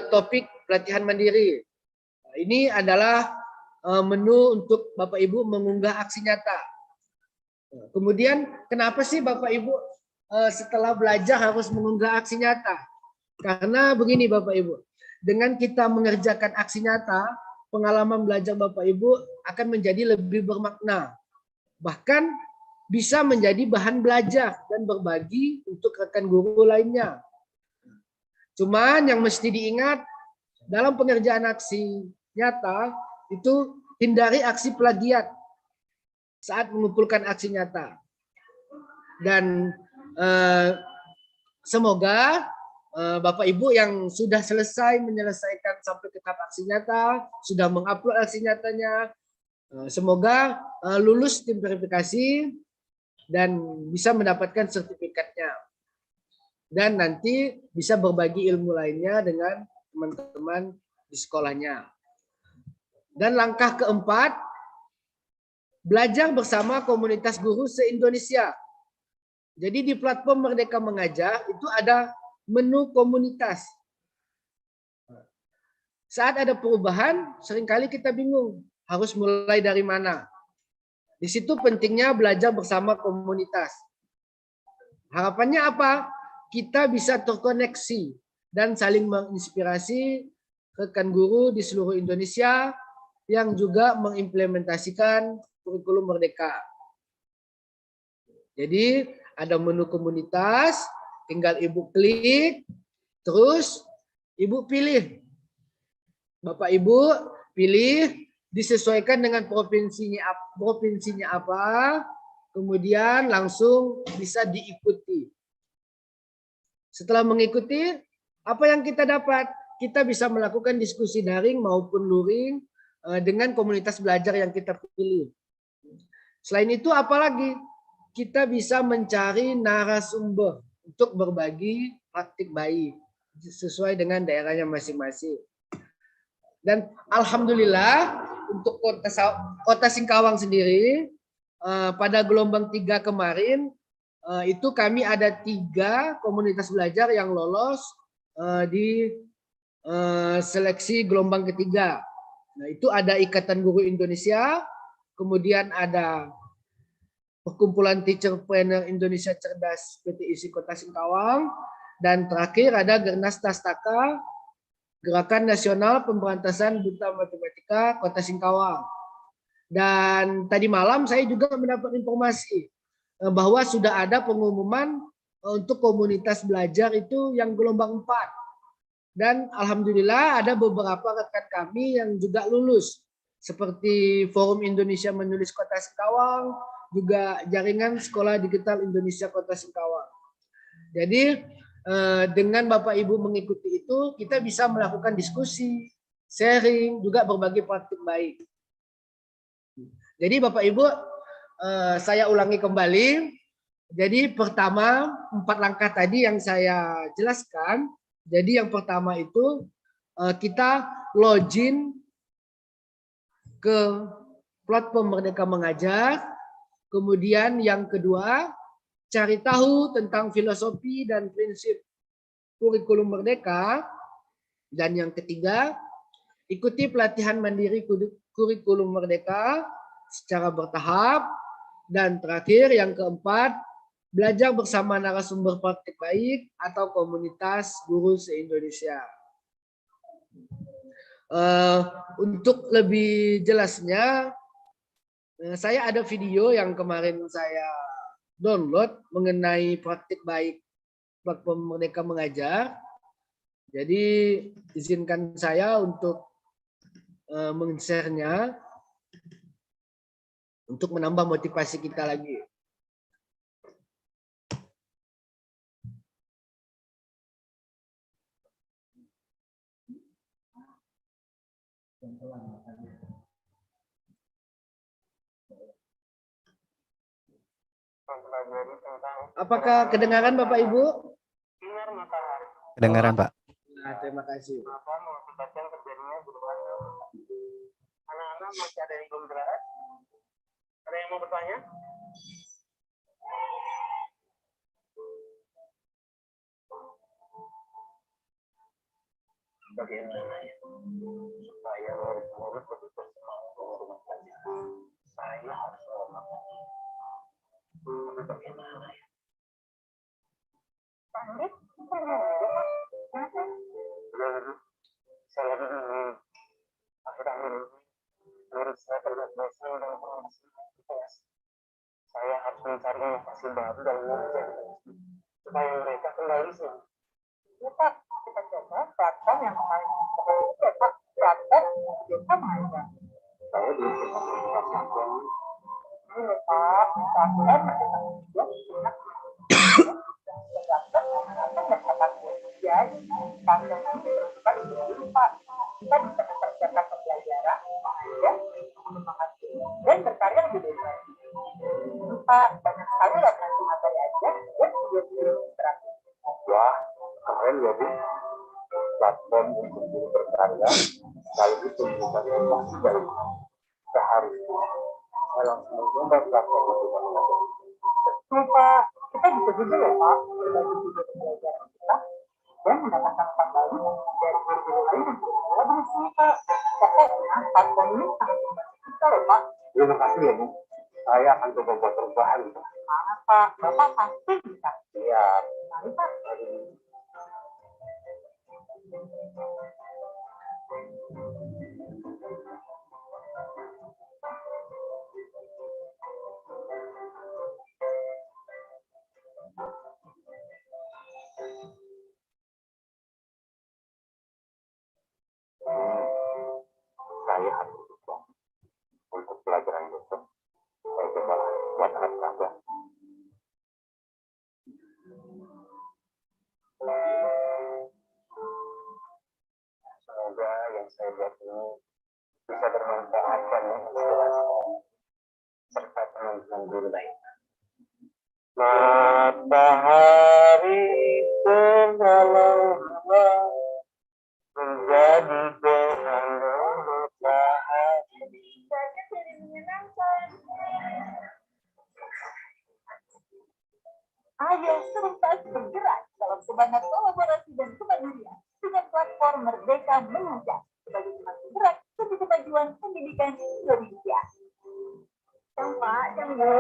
topik pelatihan mandiri. Ini adalah menu untuk Bapak Ibu mengunggah aksi nyata. Kemudian kenapa sih Bapak Ibu setelah belajar harus mengunggah aksi nyata? Karena begini Bapak Ibu, dengan kita mengerjakan aksi nyata, pengalaman belajar Bapak Ibu akan menjadi lebih bermakna. Bahkan bisa menjadi bahan belajar dan berbagi untuk rekan guru lainnya. Cuman yang mesti diingat dalam pengerjaan aksi nyata itu hindari aksi plagiat saat mengumpulkan aksi nyata. Dan semoga Bapak Ibu yang sudah selesai menyelesaikan sampai ke tahap aksi nyata, sudah mengupload aksi nyatanya, semoga lulus tim verifikasi dan bisa mendapatkan sertifikatnya. Dan nanti bisa berbagi ilmu lainnya dengan teman-teman di sekolahnya. Dan langkah keempat, belajar bersama komunitas guru se-Indonesia. Jadi di platform Merdeka Mengajar itu ada menu komunitas. Saat ada perubahan, seringkali kita bingung harus mulai dari mana. Di situ pentingnya belajar bersama komunitas. Harapannya apa? Kita bisa terkoneksi dan saling menginspirasi rekan guru di seluruh Indonesia yang juga mengimplementasikan kurikulum Merdeka. Jadi ada menu komunitas, tinggal Ibu klik, terus Ibu pilih. Bapak Ibu pilih, disesuaikan dengan provinsinya apa, kemudian langsung bisa diikuti. Setelah mengikuti, apa yang kita dapat? Kita bisa melakukan diskusi daring maupun luring dengan komunitas belajar yang kita pilih. Selain itu apalagi? Kita bisa mencari narasumber untuk berbagi praktik baik sesuai dengan daerahnya masing-masing. Dan alhamdulillah untuk Kota Singkawang sendiri pada gelombang 3 kemarin itu kami ada 3 komunitas belajar yang lolos di seleksi gelombang ketiga. Nah, itu ada Ikatan Guru Indonesia, kemudian ada Perkumpulan Teacher Trainer Indonesia Cerdas PTIC Kota Singkawang, dan terakhir ada Gernas Tastaka, Gerakan Nasional Pemberantasan Buta Matematika Kota Singkawang. Dan tadi malam saya juga mendapat informasi bahwa sudah ada pengumuman untuk komunitas belajar itu yang gelombang 4. Dan alhamdulillah ada beberapa rekan kami yang juga lulus, seperti Forum Indonesia Menulis Kota Singkawang, juga Jaringan Sekolah Digital Indonesia Kota Singkawang. Jadi dengan Bapak Ibu mengikuti itu, kita bisa melakukan diskusi, sharing, juga berbagi praktik baik. Jadi Bapak Ibu, saya ulangi kembali. Jadi pertama, 4 langkah tadi yang saya jelaskan. Jadi yang pertama itu kita login ke platform Merdeka Mengajar. Kemudian yang kedua, cari tahu tentang filosofi dan prinsip kurikulum Merdeka. Dan yang ketiga, ikuti pelatihan mandiri kurikulum Merdeka secara bertahap. Dan terakhir, yang keempat, belajar bersama narasumber praktik baik atau komunitas guru se-Indonesia. Untuk lebih jelasnya, saya ada video yang kemarin saya download mengenai praktik baik platform Merdeka Mengajar. Jadi izinkan saya untuk meng-share-nya untuk menambah motivasi kita lagi. Apakah kedengaran Bapak Ibu? Kedengaran, Pak. Nah, terima kasih. Anak-anak masih ada yang belum jelas? Ada yang mau bertanya? Bagaimana ya supaya murid-murid lebih bersemangat rumah belajar? Saya harus melakukan bagaimana ya? Saya lagi akhir-akhir ini murid saya terbiasa dengan formasi IPS. Saya harus mencari inovasi baru dalam mengajar supaya mereka kembali sih. Kita coba platform yang kemarin kita platform kita mengajar. Saya di platform ini Pak, platform kita bisa mempersiapkan pembelajaran, mengajar, mengembangkan diri, dan berkarya lebih baik. Pak, banyak sekali latihan materi aja, dan video interaktif. Wah, keren ya Bu. Platform untuk guru berkarya, sekaligus memberikan informasi dari seharusnya. Saya langsung mencoba platform untuk mengajar. Pak, kita bisa juga ya Pak, berbagi video pembelajaran kita, dan mendapatkan kembali dari guru lain yang bersekolah dengan sini Pak. Pokoknya platform ini sangat membantu kita loh Pak. Terima kasih ya Bu. Saya akan coba buat perubahan. Semangat Pak, Bapak pasti bisa. Siap. Mari Pak. Saya harus berjuang untuk pelajaran besok. Saya coba buat anak kerja. Semoga yang saya buat ini bisa bermanfaat dan menginspirasi serta teman-teman guru lain. Matahari semalam menjadi gerhana matahari. Saja jadi menyenangkan. Ayo serta bergerak dalam semangat kolaborasi dan kemandirian dengan platform Merdeka Mengajar sebagai semangat gerak demi kemajuan pendidikan Indonesia. Yang Pak, yang Bu.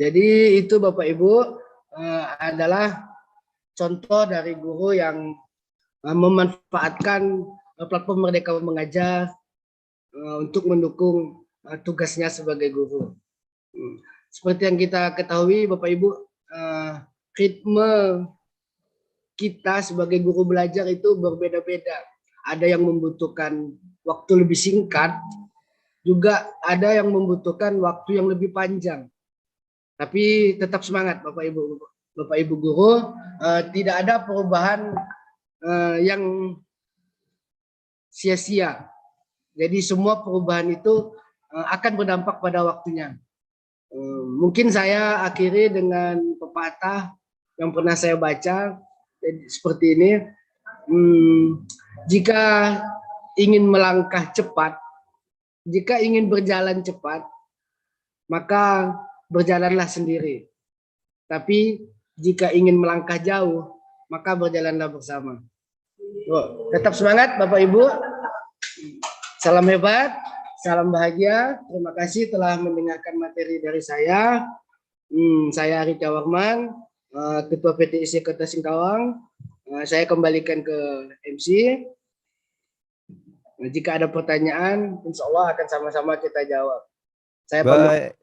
Jadi itu Bapak Ibu adalah contoh dari guru yang memanfaatkan platform Merdeka Mengajar untuk mendukung tugasnya sebagai guru. Seperti yang kita ketahui Bapak Ibu, ritme kita sebagai guru belajar itu berbeda-beda. Ada yang membutuhkan waktu lebih singkat, juga ada yang membutuhkan waktu yang lebih panjang. Tapi tetap semangat Bapak Ibu guru, tidak ada perubahan yang sia-sia. Jadi semua perubahan itu akan berdampak pada waktunya. Mungkin saya akhiri dengan pepatah yang pernah saya baca seperti ini. Jika ingin melangkah cepat, jika ingin berjalan cepat, maka berjalanlah sendiri. Tapi jika ingin melangkah jauh, maka berjalanlah bersama. Tetap semangat Bapak Ibu. Salam hebat, salam bahagia. Terima kasih telah mendengarkan materi dari saya. Saya Rika Warman, Ketua PTIC Kota Singkawang. Saya kembalikan ke MC. Jika ada pertanyaan, insya Allah akan sama-sama kita jawab. Saya pamit.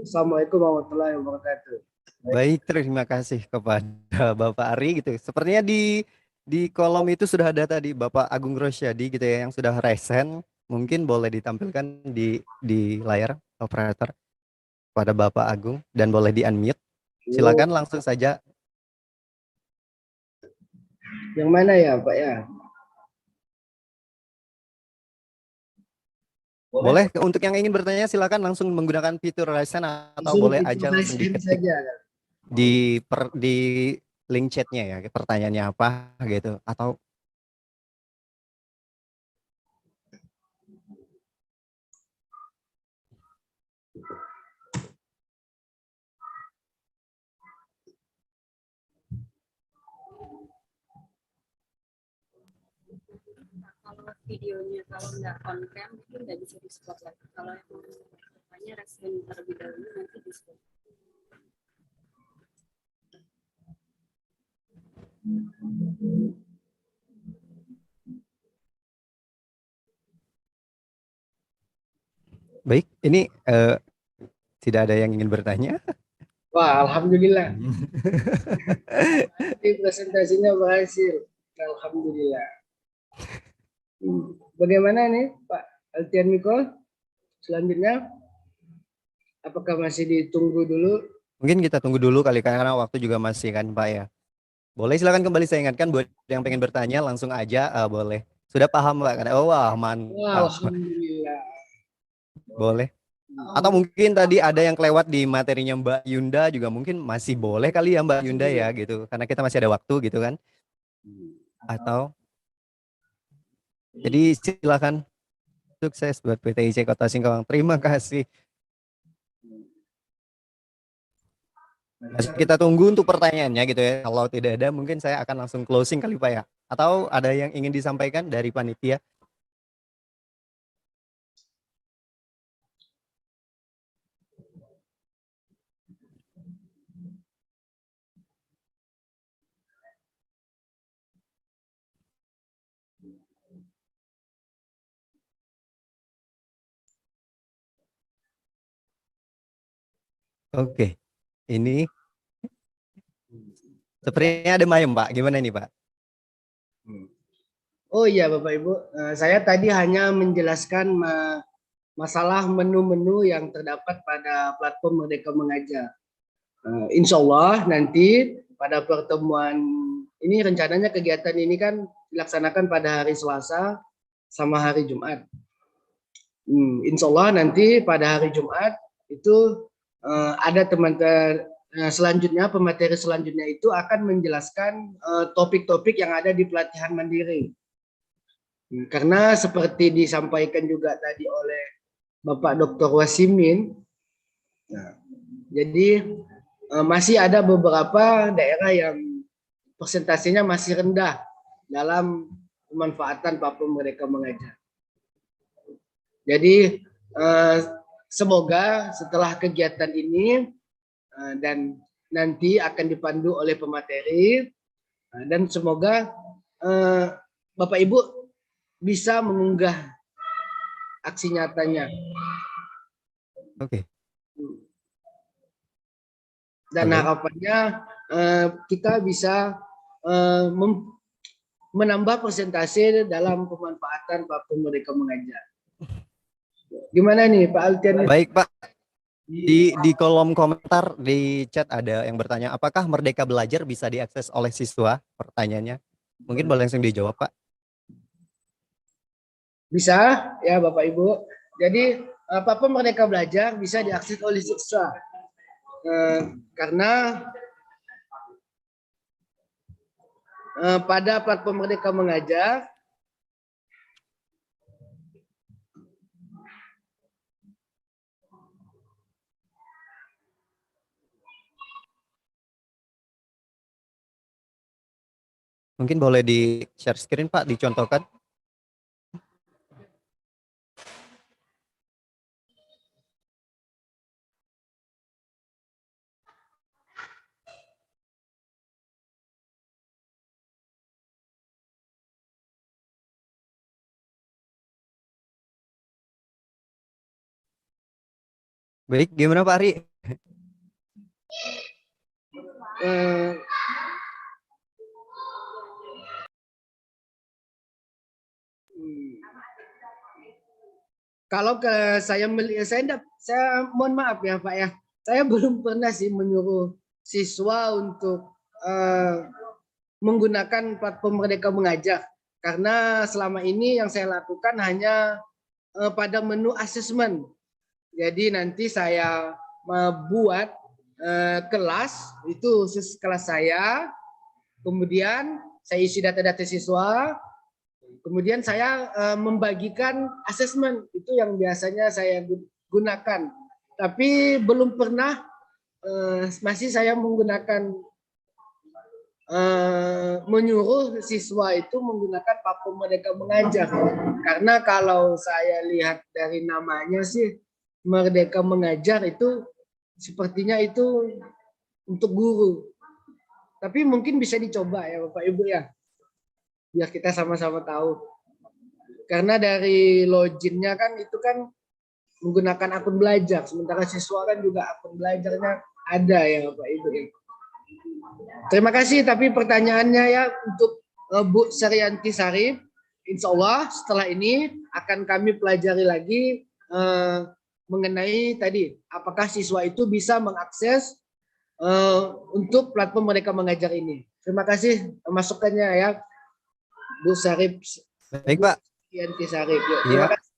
Assalamualaikum warahmatullahi wabarakatuh. Baik, terima kasih kepada Bapak Ari gitu. Sepertinya di kolom itu sudah ada tadi Bapak Agung Rosyadi gitu ya yang sudah resen. Mungkin boleh ditampilkan di layar operator pada Bapak Agung dan boleh di-unmute. Silakan langsung saja. Yang mana ya, Pak ya? Boleh untuk yang ingin bertanya silakan langsung menggunakan fitur raise hand atau boleh aja langsung diketik di link chatnya ya pertanyaannya apa gitu atau kalau videonya kalau nggak on cam mungkin nggak bisa di spotlight. Kalau yang bertanya respon terlebih dahulu nanti di spotlight. baik ini tidak ada yang ingin bertanya. Wah, alhamdulillah. Presentasinya berhasil. Alhamdulillah. Bagaimana nih Pak Altian Miko? Selanjutnya, apakah masih ditunggu dulu? Mungkin kita tunggu dulu kali karena waktu juga masih kan Pak ya. Boleh silakan kembali saya ingatkan buat yang pengen bertanya langsung aja boleh. Sudah paham Pak? Oh wah mantap. Alhamdulillah. Boleh. Atau mungkin tadi ada yang kelewat di materinya Mbak Yunda juga mungkin masih boleh kali ya Mbak Yunda ya gitu. Karena kita masih ada waktu gitu kan. Atau jadi silakan sukses buat PTIC Kota Singkawang. Terima kasih. Nah, kita tunggu untuk pertanyaannya gitu ya. Kalau tidak ada mungkin saya akan langsung closing kali Pak ya. Atau ada yang ingin disampaikan dari panitia? Oke, ini sepertinya ada mayem Pak. Gimana nih Pak? Oh iya Bapak Ibu, saya tadi hanya menjelaskan masalah menu-menu yang terdapat pada platform Merdeka Mengajar. Insya Allah nanti pada pertemuan ini rencananya kegiatan ini kan dilaksanakan pada hari Selasa sama hari Jumat. Insya Allah nanti pada hari Jumat itu ada teman-teman selanjutnya pemateri selanjutnya itu akan menjelaskan topik-topik yang ada di pelatihan mandiri. Karena seperti disampaikan juga tadi oleh Bapak Dr. Wasimin, jadi masih ada beberapa daerah yang persentasenya masih rendah dalam pemanfaatan platform Merdeka Mengajar. Jadi semoga setelah kegiatan ini dan nanti akan dipandu oleh pemateri, dan semoga Bapak Ibu bisa mengunggah aksi nyatanya. Oke. Dan Oke. harapannya kita bisa menambah persentase dalam pemanfaatan platform Merdeka Mengajar. Gimana nih Pak Altian? Baik Pak, di kolom komentar di chat ada yang bertanya, apakah Merdeka Belajar bisa diakses oleh siswa? Pertanyaannya, mungkin boleh langsung dijawab Pak. Bisa ya Bapak Ibu. Jadi platform Merdeka Belajar bisa diakses oleh siswa karena pada platform Merdeka Mengajar Mungkin boleh di share screen Pak, dicontohkan. Baik, gimana Pak Ari? Kalau saya mohon maaf ya Pak ya, saya belum pernah sih menyuruh siswa untuk menggunakan platform Merdeka Mengajar, karena selama ini yang saya lakukan hanya pada menu asesmen. Jadi nanti saya membuat kelas, itu kelas saya, kemudian saya isi data-data siswa, kemudian saya membagikan asesmen, itu yang biasanya saya gunakan. Tapi belum pernah masih saya menggunakan menyuruh siswa itu menggunakan platform Merdeka Mengajar. Karena kalau saya lihat dari namanya sih Merdeka Mengajar itu sepertinya itu untuk guru. Tapi mungkin bisa dicoba ya Bapak Ibu ya, biar kita sama-sama tahu. Karena dari loginnya kan itu kan menggunakan akun belajar, sementara siswa kan juga akun belajarnya ada ya Bapak Ibu ya. Terima kasih, tapi pertanyaannya ya untuk Bu Saryanti Sarif, insya Allah setelah ini akan kami pelajari lagi mengenai tadi apakah siswa itu bisa mengakses untuk platform Merdeka Mengajar ini. Terima kasih masukannya ya Bu Sarif. Baik Pak. Saryanti Sarif. Iya. Terima kasih.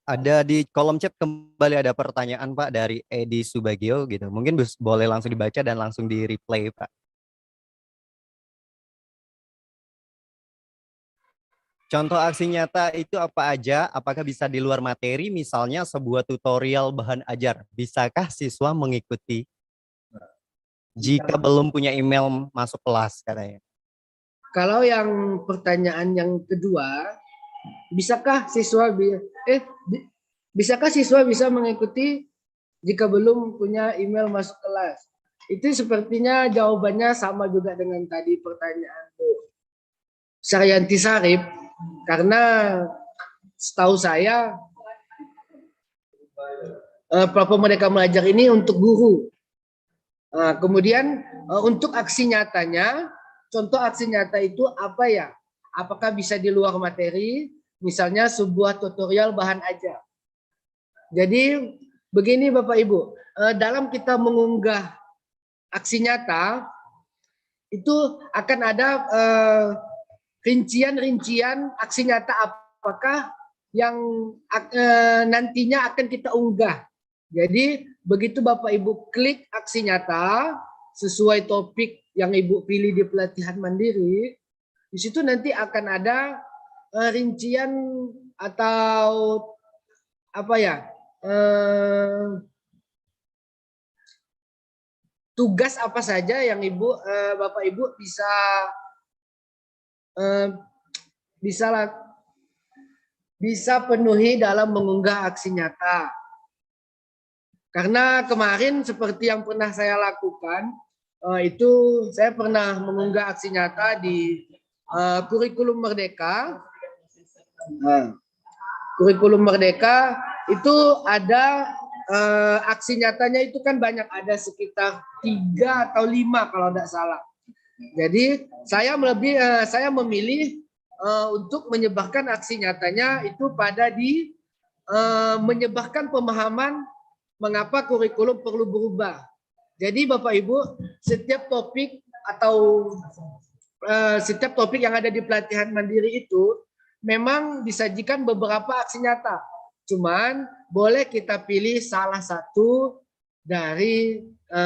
Ada di kolom chat kembali ada pertanyaan Pak dari Edi Subagio gitu. Mungkin boleh langsung dibaca dan langsung di replay Pak. Contoh aksi nyata itu apa aja? Apakah bisa di luar materi? Misalnya sebuah tutorial bahan ajar. Bisakah siswa mengikuti? Jika belum punya email masuk kelas katanya. Kalau yang pertanyaan yang kedua, bisakah siswa bisa mengikuti jika belum punya email masuk kelas? Itu sepertinya jawabannya sama juga dengan tadi pertanyaan Bu Saryanti Sarif, karena setahu saya platform Merdeka Mengajar ini untuk guru. Kemudian untuk aksi nyatanya, contoh aksi nyata itu apa ya? Apakah bisa di luar materi? Misalnya sebuah tutorial bahan ajar. Jadi begini Bapak Ibu, dalam kita mengunggah aksi nyata itu akan ada rincian-rincian aksi nyata apakah yang nantinya akan kita unggah. Jadi begitu Bapak Ibu klik aksi nyata sesuai topik yang Ibu pilih di pelatihan mandiri, di situ nanti akan ada rincian atau apa ya, tugas apa saja yang Bapak Ibu bisa penuhi dalam mengunggah aksi nyata. Karena kemarin seperti yang pernah saya lakukan, itu saya pernah mengunggah aksi nyata di kurikulum Merdeka. Nah, kurikulum Merdeka itu ada aksi nyatanya itu kan banyak, ada sekitar 3 atau 5 kalau tidak salah. Jadi saya memilih untuk menyebarkan aksi nyatanya itu pada di menyebarkan pemahaman mengapa kurikulum perlu berubah. Jadi Bapak Ibu, setiap topik atau setiap topik yang ada di pelatihan mandiri itu memang disajikan beberapa aksi nyata. Cuman boleh kita pilih salah satu dari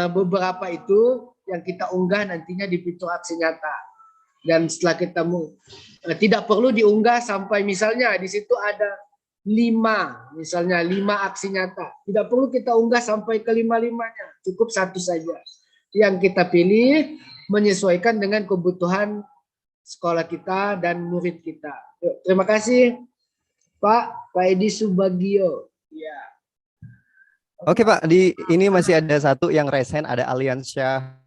beberapa itu yang kita unggah nantinya di fitur aksi nyata. Dan setelah kita tidak perlu diunggah sampai misalnya di situ ada 5, misalnya 5 aksi nyata. Tidak perlu kita unggah sampai ke 5-5-nya, cukup 1 saja. Yang kita pilih menyesuaikan dengan kebutuhan sekolah kita dan murid kita. Yuk, terima kasih Pak Edi Subagio. Ya. Oke Pak, di ini masih ada satu yang resen, ada Aliansyah.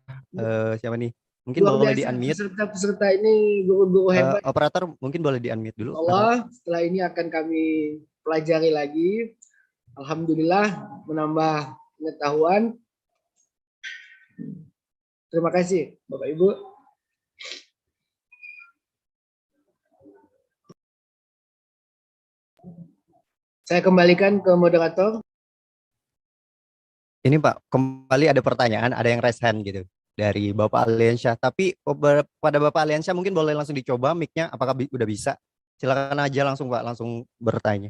Siapa nih? Mungkin Luar boleh biasa, di-unmute. peserta-peserta ini guru-guru hebat. Operator mungkin boleh di-unmute dulu. Allah, setelah ini akan kami pelajari lagi. Alhamdulillah menambah pengetahuan. Terima kasih Bapak Ibu. Saya kembalikan ke moderator. Ini Pak, kembali ada pertanyaan, ada yang raise hand gitu dari Bapak Aliansyah. Tapi pada Bapak Aliansyah mungkin boleh langsung dicoba mic-nya, apakah udah bisa? Silakan aja langsung Pak, langsung bertanya.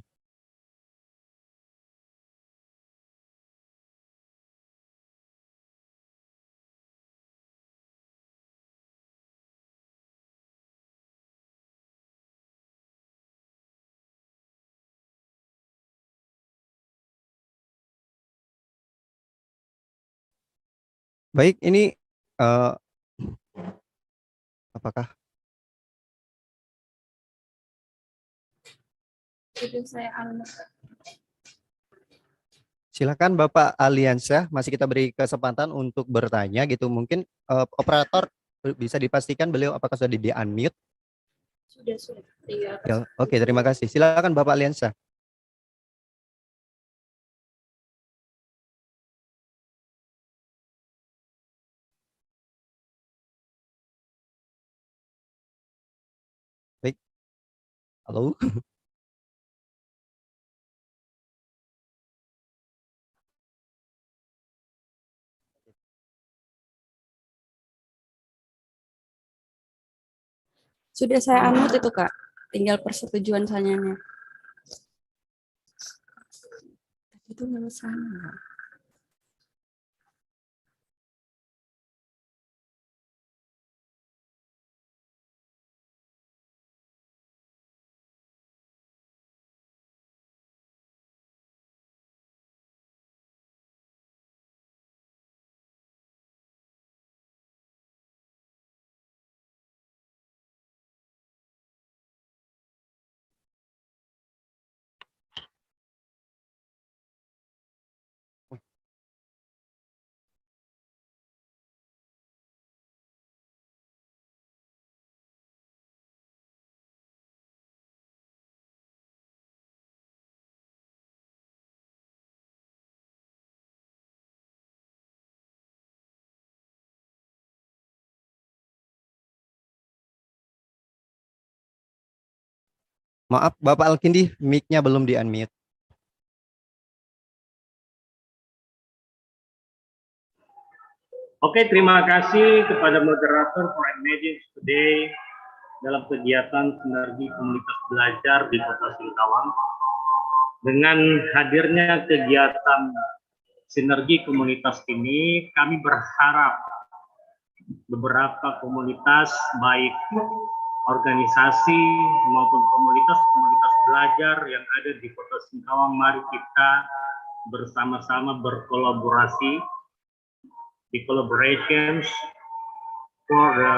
Baik, ini apakah Itu saya unmute. silakan Bapak Aliansyah, masih kita beri kesempatan untuk bertanya gitu. Mungkin operator bisa dipastikan beliau apakah sudah di-unmute? Sudah. Tinggal Ya, oke, terima kasih. Silakan Bapak Aliansyah. Baik. Halo. Sudah saya unmute itu Kak. Tinggal persetujuan sayanya. Itu nggak sama. Maaf Bapak Alkindi, mic-nya belum di-unmute. Oke, terima kasih kepada moderator for engaging today dalam kegiatan sinergi komunitas belajar di Kota Singkawang. Dengan hadirnya kegiatan sinergi komunitas ini, kami berharap beberapa komunitas, baik organisasi maupun komunitas-komunitas belajar yang ada di Kota Singkawang, mari kita bersama-sama berkolaborasi di collaborations for the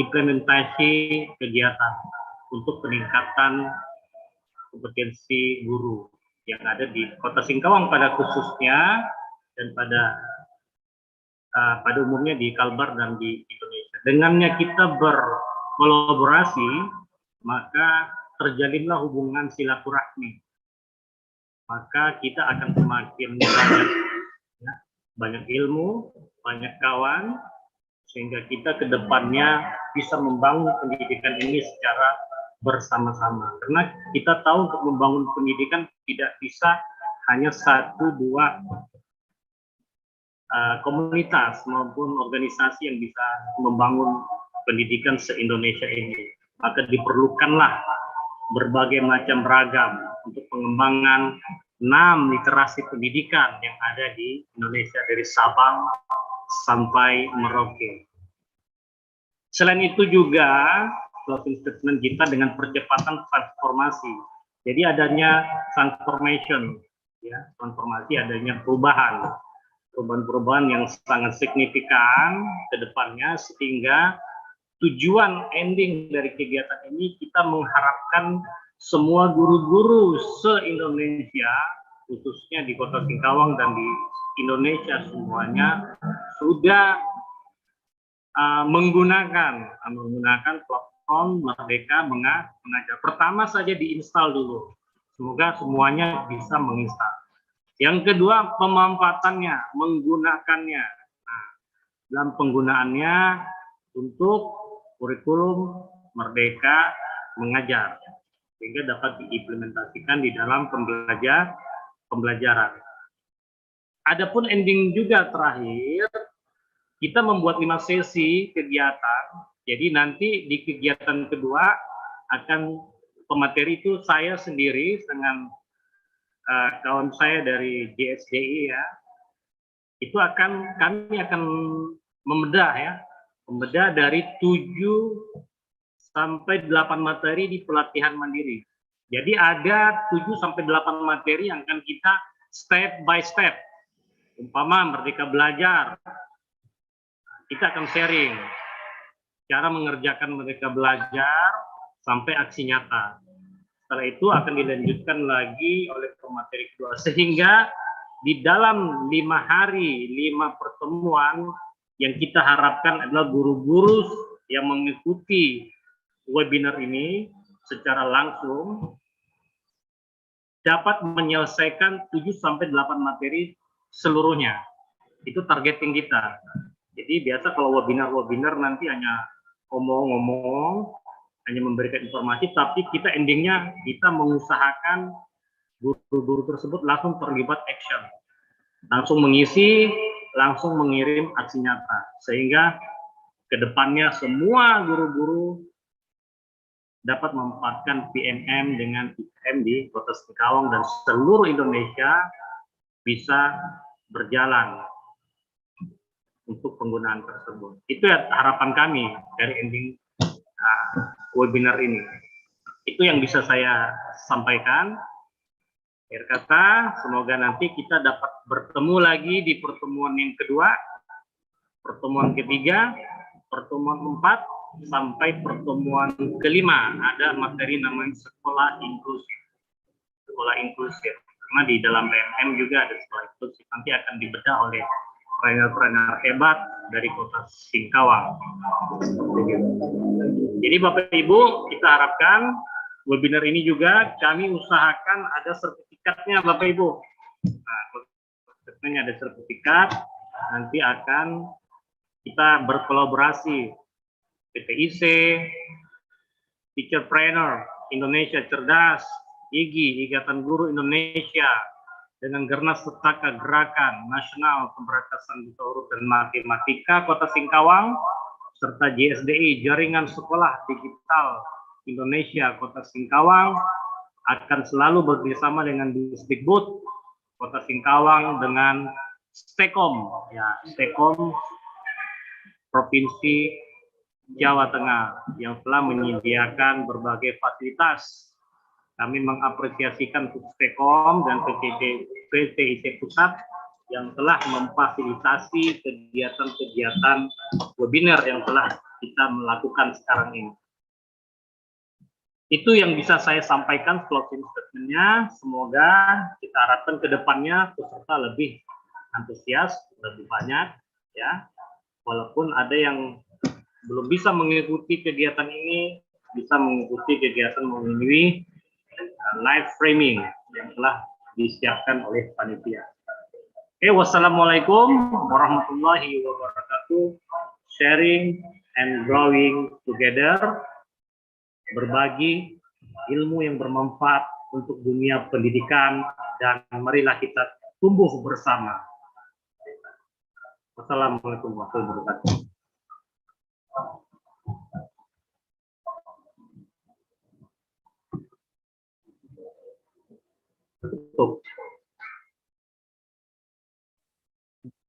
implementasi kegiatan untuk peningkatan kompetensi guru yang ada di Kota Singkawang pada khususnya dan pada umumnya di Kalbar dan di Indonesia. Dengannya kita berkolaborasi, maka terjalinlah hubungan silaturahmi. Maka kita akan semakin banyak ilmu, banyak kawan, sehingga kita ke depannya bisa membangun pendidikan ini secara bersama-sama. Karena kita tahu untuk membangun pendidikan tidak bisa hanya satu dua komunitas maupun organisasi yang bisa membangun pendidikan se-Indonesia ini. Maka diperlukanlah berbagai macam ragam untuk pengembangan 6 literasi pendidikan yang ada di Indonesia dari Sabang sampai Merauke. Selain itu juga closing statement kita dengan percepatan transformasi. Jadi adanya transformation, ya, transformasi adanya perubahan yang sangat signifikan ke depannya, sehingga tujuan ending dari kegiatan ini kita mengharapkan semua guru-guru se-Indonesia, khususnya di Kota Singkawang dan di Indonesia semuanya, sudah menggunakan platform Merdeka Mengajar. Pertama saja diinstal dulu. Semoga semuanya bisa menginstal. Yang kedua, pemanfaatannya, menggunakannya. Nah, dalam penggunaannya untuk kurikulum Merdeka Mengajar, sehingga dapat diimplementasikan di dalam pembelajaran. Adapun ending juga terakhir, kita membuat 5 sesi kegiatan. Jadi nanti di kegiatan kedua akan pemateri itu saya sendiri dengan kawan saya dari JSDI, ya. Itu kami akan membedah dari 7 sampai 8 materi di pelatihan mandiri. Jadi ada 7 sampai 8 materi yang akan kita step by step. Umpama Merdeka Belajar, kita akan sharing cara mengerjakan Merdeka Belajar sampai aksi nyata. Setelah itu akan dilanjutkan lagi oleh pemateri kedua, sehingga di dalam 5 hari, 5 pertemuan yang kita harapkan adalah guru-guru yang mengikuti webinar ini secara langsung dapat menyelesaikan 7 sampai 8 materi seluruhnya. Itu targeting kita. Jadi biasa kalau webinar nanti hanya ngomong-ngomong, hanya memberikan informasi, tapi kita endingnya kita mengusahakan guru-guru tersebut langsung terlibat action, langsung mengisi, langsung mengirim aksi nyata, sehingga kedepannya semua guru-guru dapat memanfaatkan PNM dengan IKM di Kota Singkawang dan seluruh Indonesia bisa berjalan untuk penggunaan tersebut. Itu ya harapan kami dari ending webinar ini. Itu yang bisa saya sampaikan. Akhir kata, semoga nanti kita dapat bertemu lagi di pertemuan yang kedua, pertemuan ketiga, pertemuan 4, sampai pertemuan kelima. Ada materi namanya sekolah inklusif. Sekolah inklusif. Karena di dalam PNM juga ada sekolah inklusif. Nanti akan dibedah oleh trainer-trainer hebat dari Kota Singkawang. Jadi Bapak Ibu, kita harapkan webinar ini juga kami usahakan ada sertifikatnya Bapak Ibu. Nah, sertifikatnya ada sertifikat, nanti akan kita berkolaborasi PTIC, Teacherpreneur Indonesia Cerdas, IGI, Ikatan Guru Indonesia, dengan Gernas Setaka Gerakan Nasional Pemberantasan Buta Huruf dan Matematika Kota Singkawang, serta JSDI Jaringan Sekolah Digital Indonesia Kota Singkawang akan selalu bekerjasama dengan Disdikbud Kota Singkawang dengan Stekom, ya Stekom Provinsi Jawa Tengah yang telah menyediakan berbagai fasilitas. Kami mengapresiasikan Stekom dan PTIC Pusat yang telah memfasilitasi kegiatan-kegiatan webinar yang telah kita melakukan sekarang ini. Itu yang bisa saya sampaikan closing statement-nya. Semoga kita harapkan ke depannya peserta lebih antusias, lebih banyak, ya. Walaupun ada yang belum bisa mengikuti kegiatan ini, bisa mengikuti kegiatan melalui live streaming yang telah disiapkan oleh panitia. Oke, wassalamualaikum warahmatullahi wabarakatuh. Sharing and growing together. Berbagi ilmu yang bermanfaat untuk dunia pendidikan, dan marilah kita tumbuh bersama. Wassalamualaikum warahmatullahi wabarakatuh. Tutup.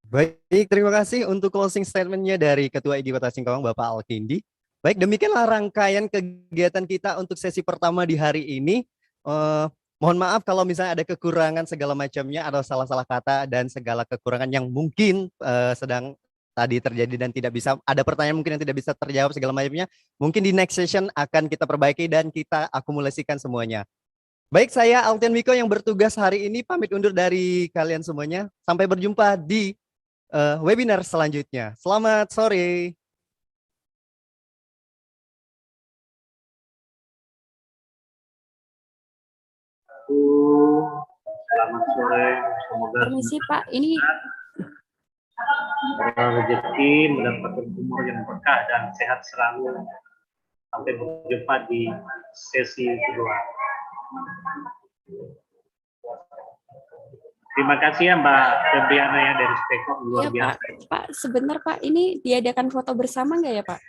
Baik, terima kasih untuk closing statement-nya dari Ketua IGI Kota Singkawang, Bapak Alkindi. Baik, demikianlah rangkaian kegiatan kita untuk sesi pertama di hari ini. Mohon maaf kalau misalnya ada kekurangan segala macamnya, atau salah-salah kata dan segala kekurangan yang mungkin sedang tadi terjadi dan tidak bisa, ada pertanyaan mungkin yang tidak bisa terjawab segala macamnya. Mungkin di next session akan kita perbaiki dan kita akumulasikan semuanya. Baik, saya Alten Miko yang bertugas hari ini pamit undur dari kalian semuanya. Sampai berjumpa di webinar selanjutnya. Selamat sore. Selamat sore, semoga Permisi Pak, ini rezeki, mendapatkan umur yang berkah dan sehat selalu. Sampai berjumpa di sesi kedua. Terima kasih ya Mbak Febriana ya dari Spekom, luar ya biasa. Pak, sebentar Pak, ini diadakan foto bersama nggak ya Pak?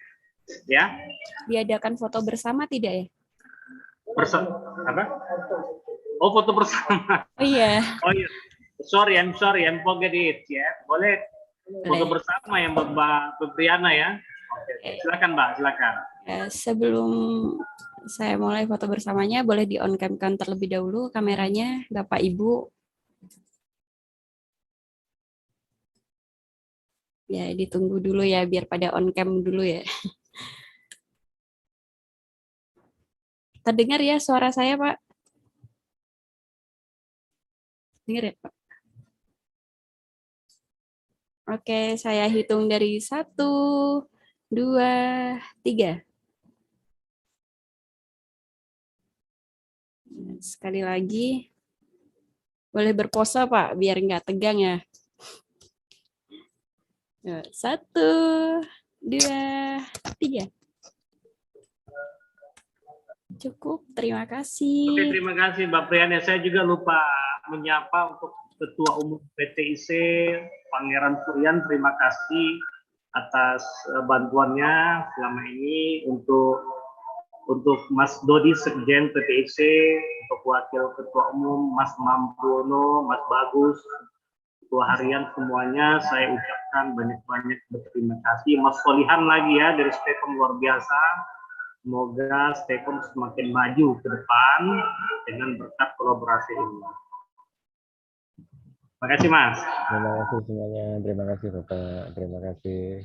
Ya, Diadakan foto bersama tidak ya? apa? Oh, foto bersama. Oh iya. Oh iya. Sorry, I'm forget it ya. Boleh foto bersama ya Mbak Febriana ya. Oke. Silakan Mbak, silakan. Sebelum saya mulai foto bersamanya, boleh di on cam terlebih dahulu kameranya, Bapak Ibu. Ya, ditunggu dulu ya, biar pada on cam dulu ya. Terdengar ya suara saya, Pak? Dengar ya, Pak? Oke, saya hitung dari 1, 2, 3. Sekali lagi, boleh berpose, Pak, biar nggak tegang ya. 1, 2, 3. Cukup, terima kasih. Oke, terima kasih Mbak Priana. Saya juga lupa menyapa untuk Ketua Umum PTIC, Pangeran Suryan. Terima kasih atas bantuannya selama ini untuk Mas Dodi Sekjen PTIC, untuk Wakil Ketua Umum Mas Mampuno, Mas Bagus, Ketua Harian semuanya. Saya ucapkan banyak-banyak berterima kasih. Mas Solihan lagi ya dari Spekom, luar biasa. Semoga Spekom semakin maju ke depan dengan berkat kolaborasi ini. Terima kasih Mas. Terima kasih semuanya. Terima kasih Bapak. Terima kasih.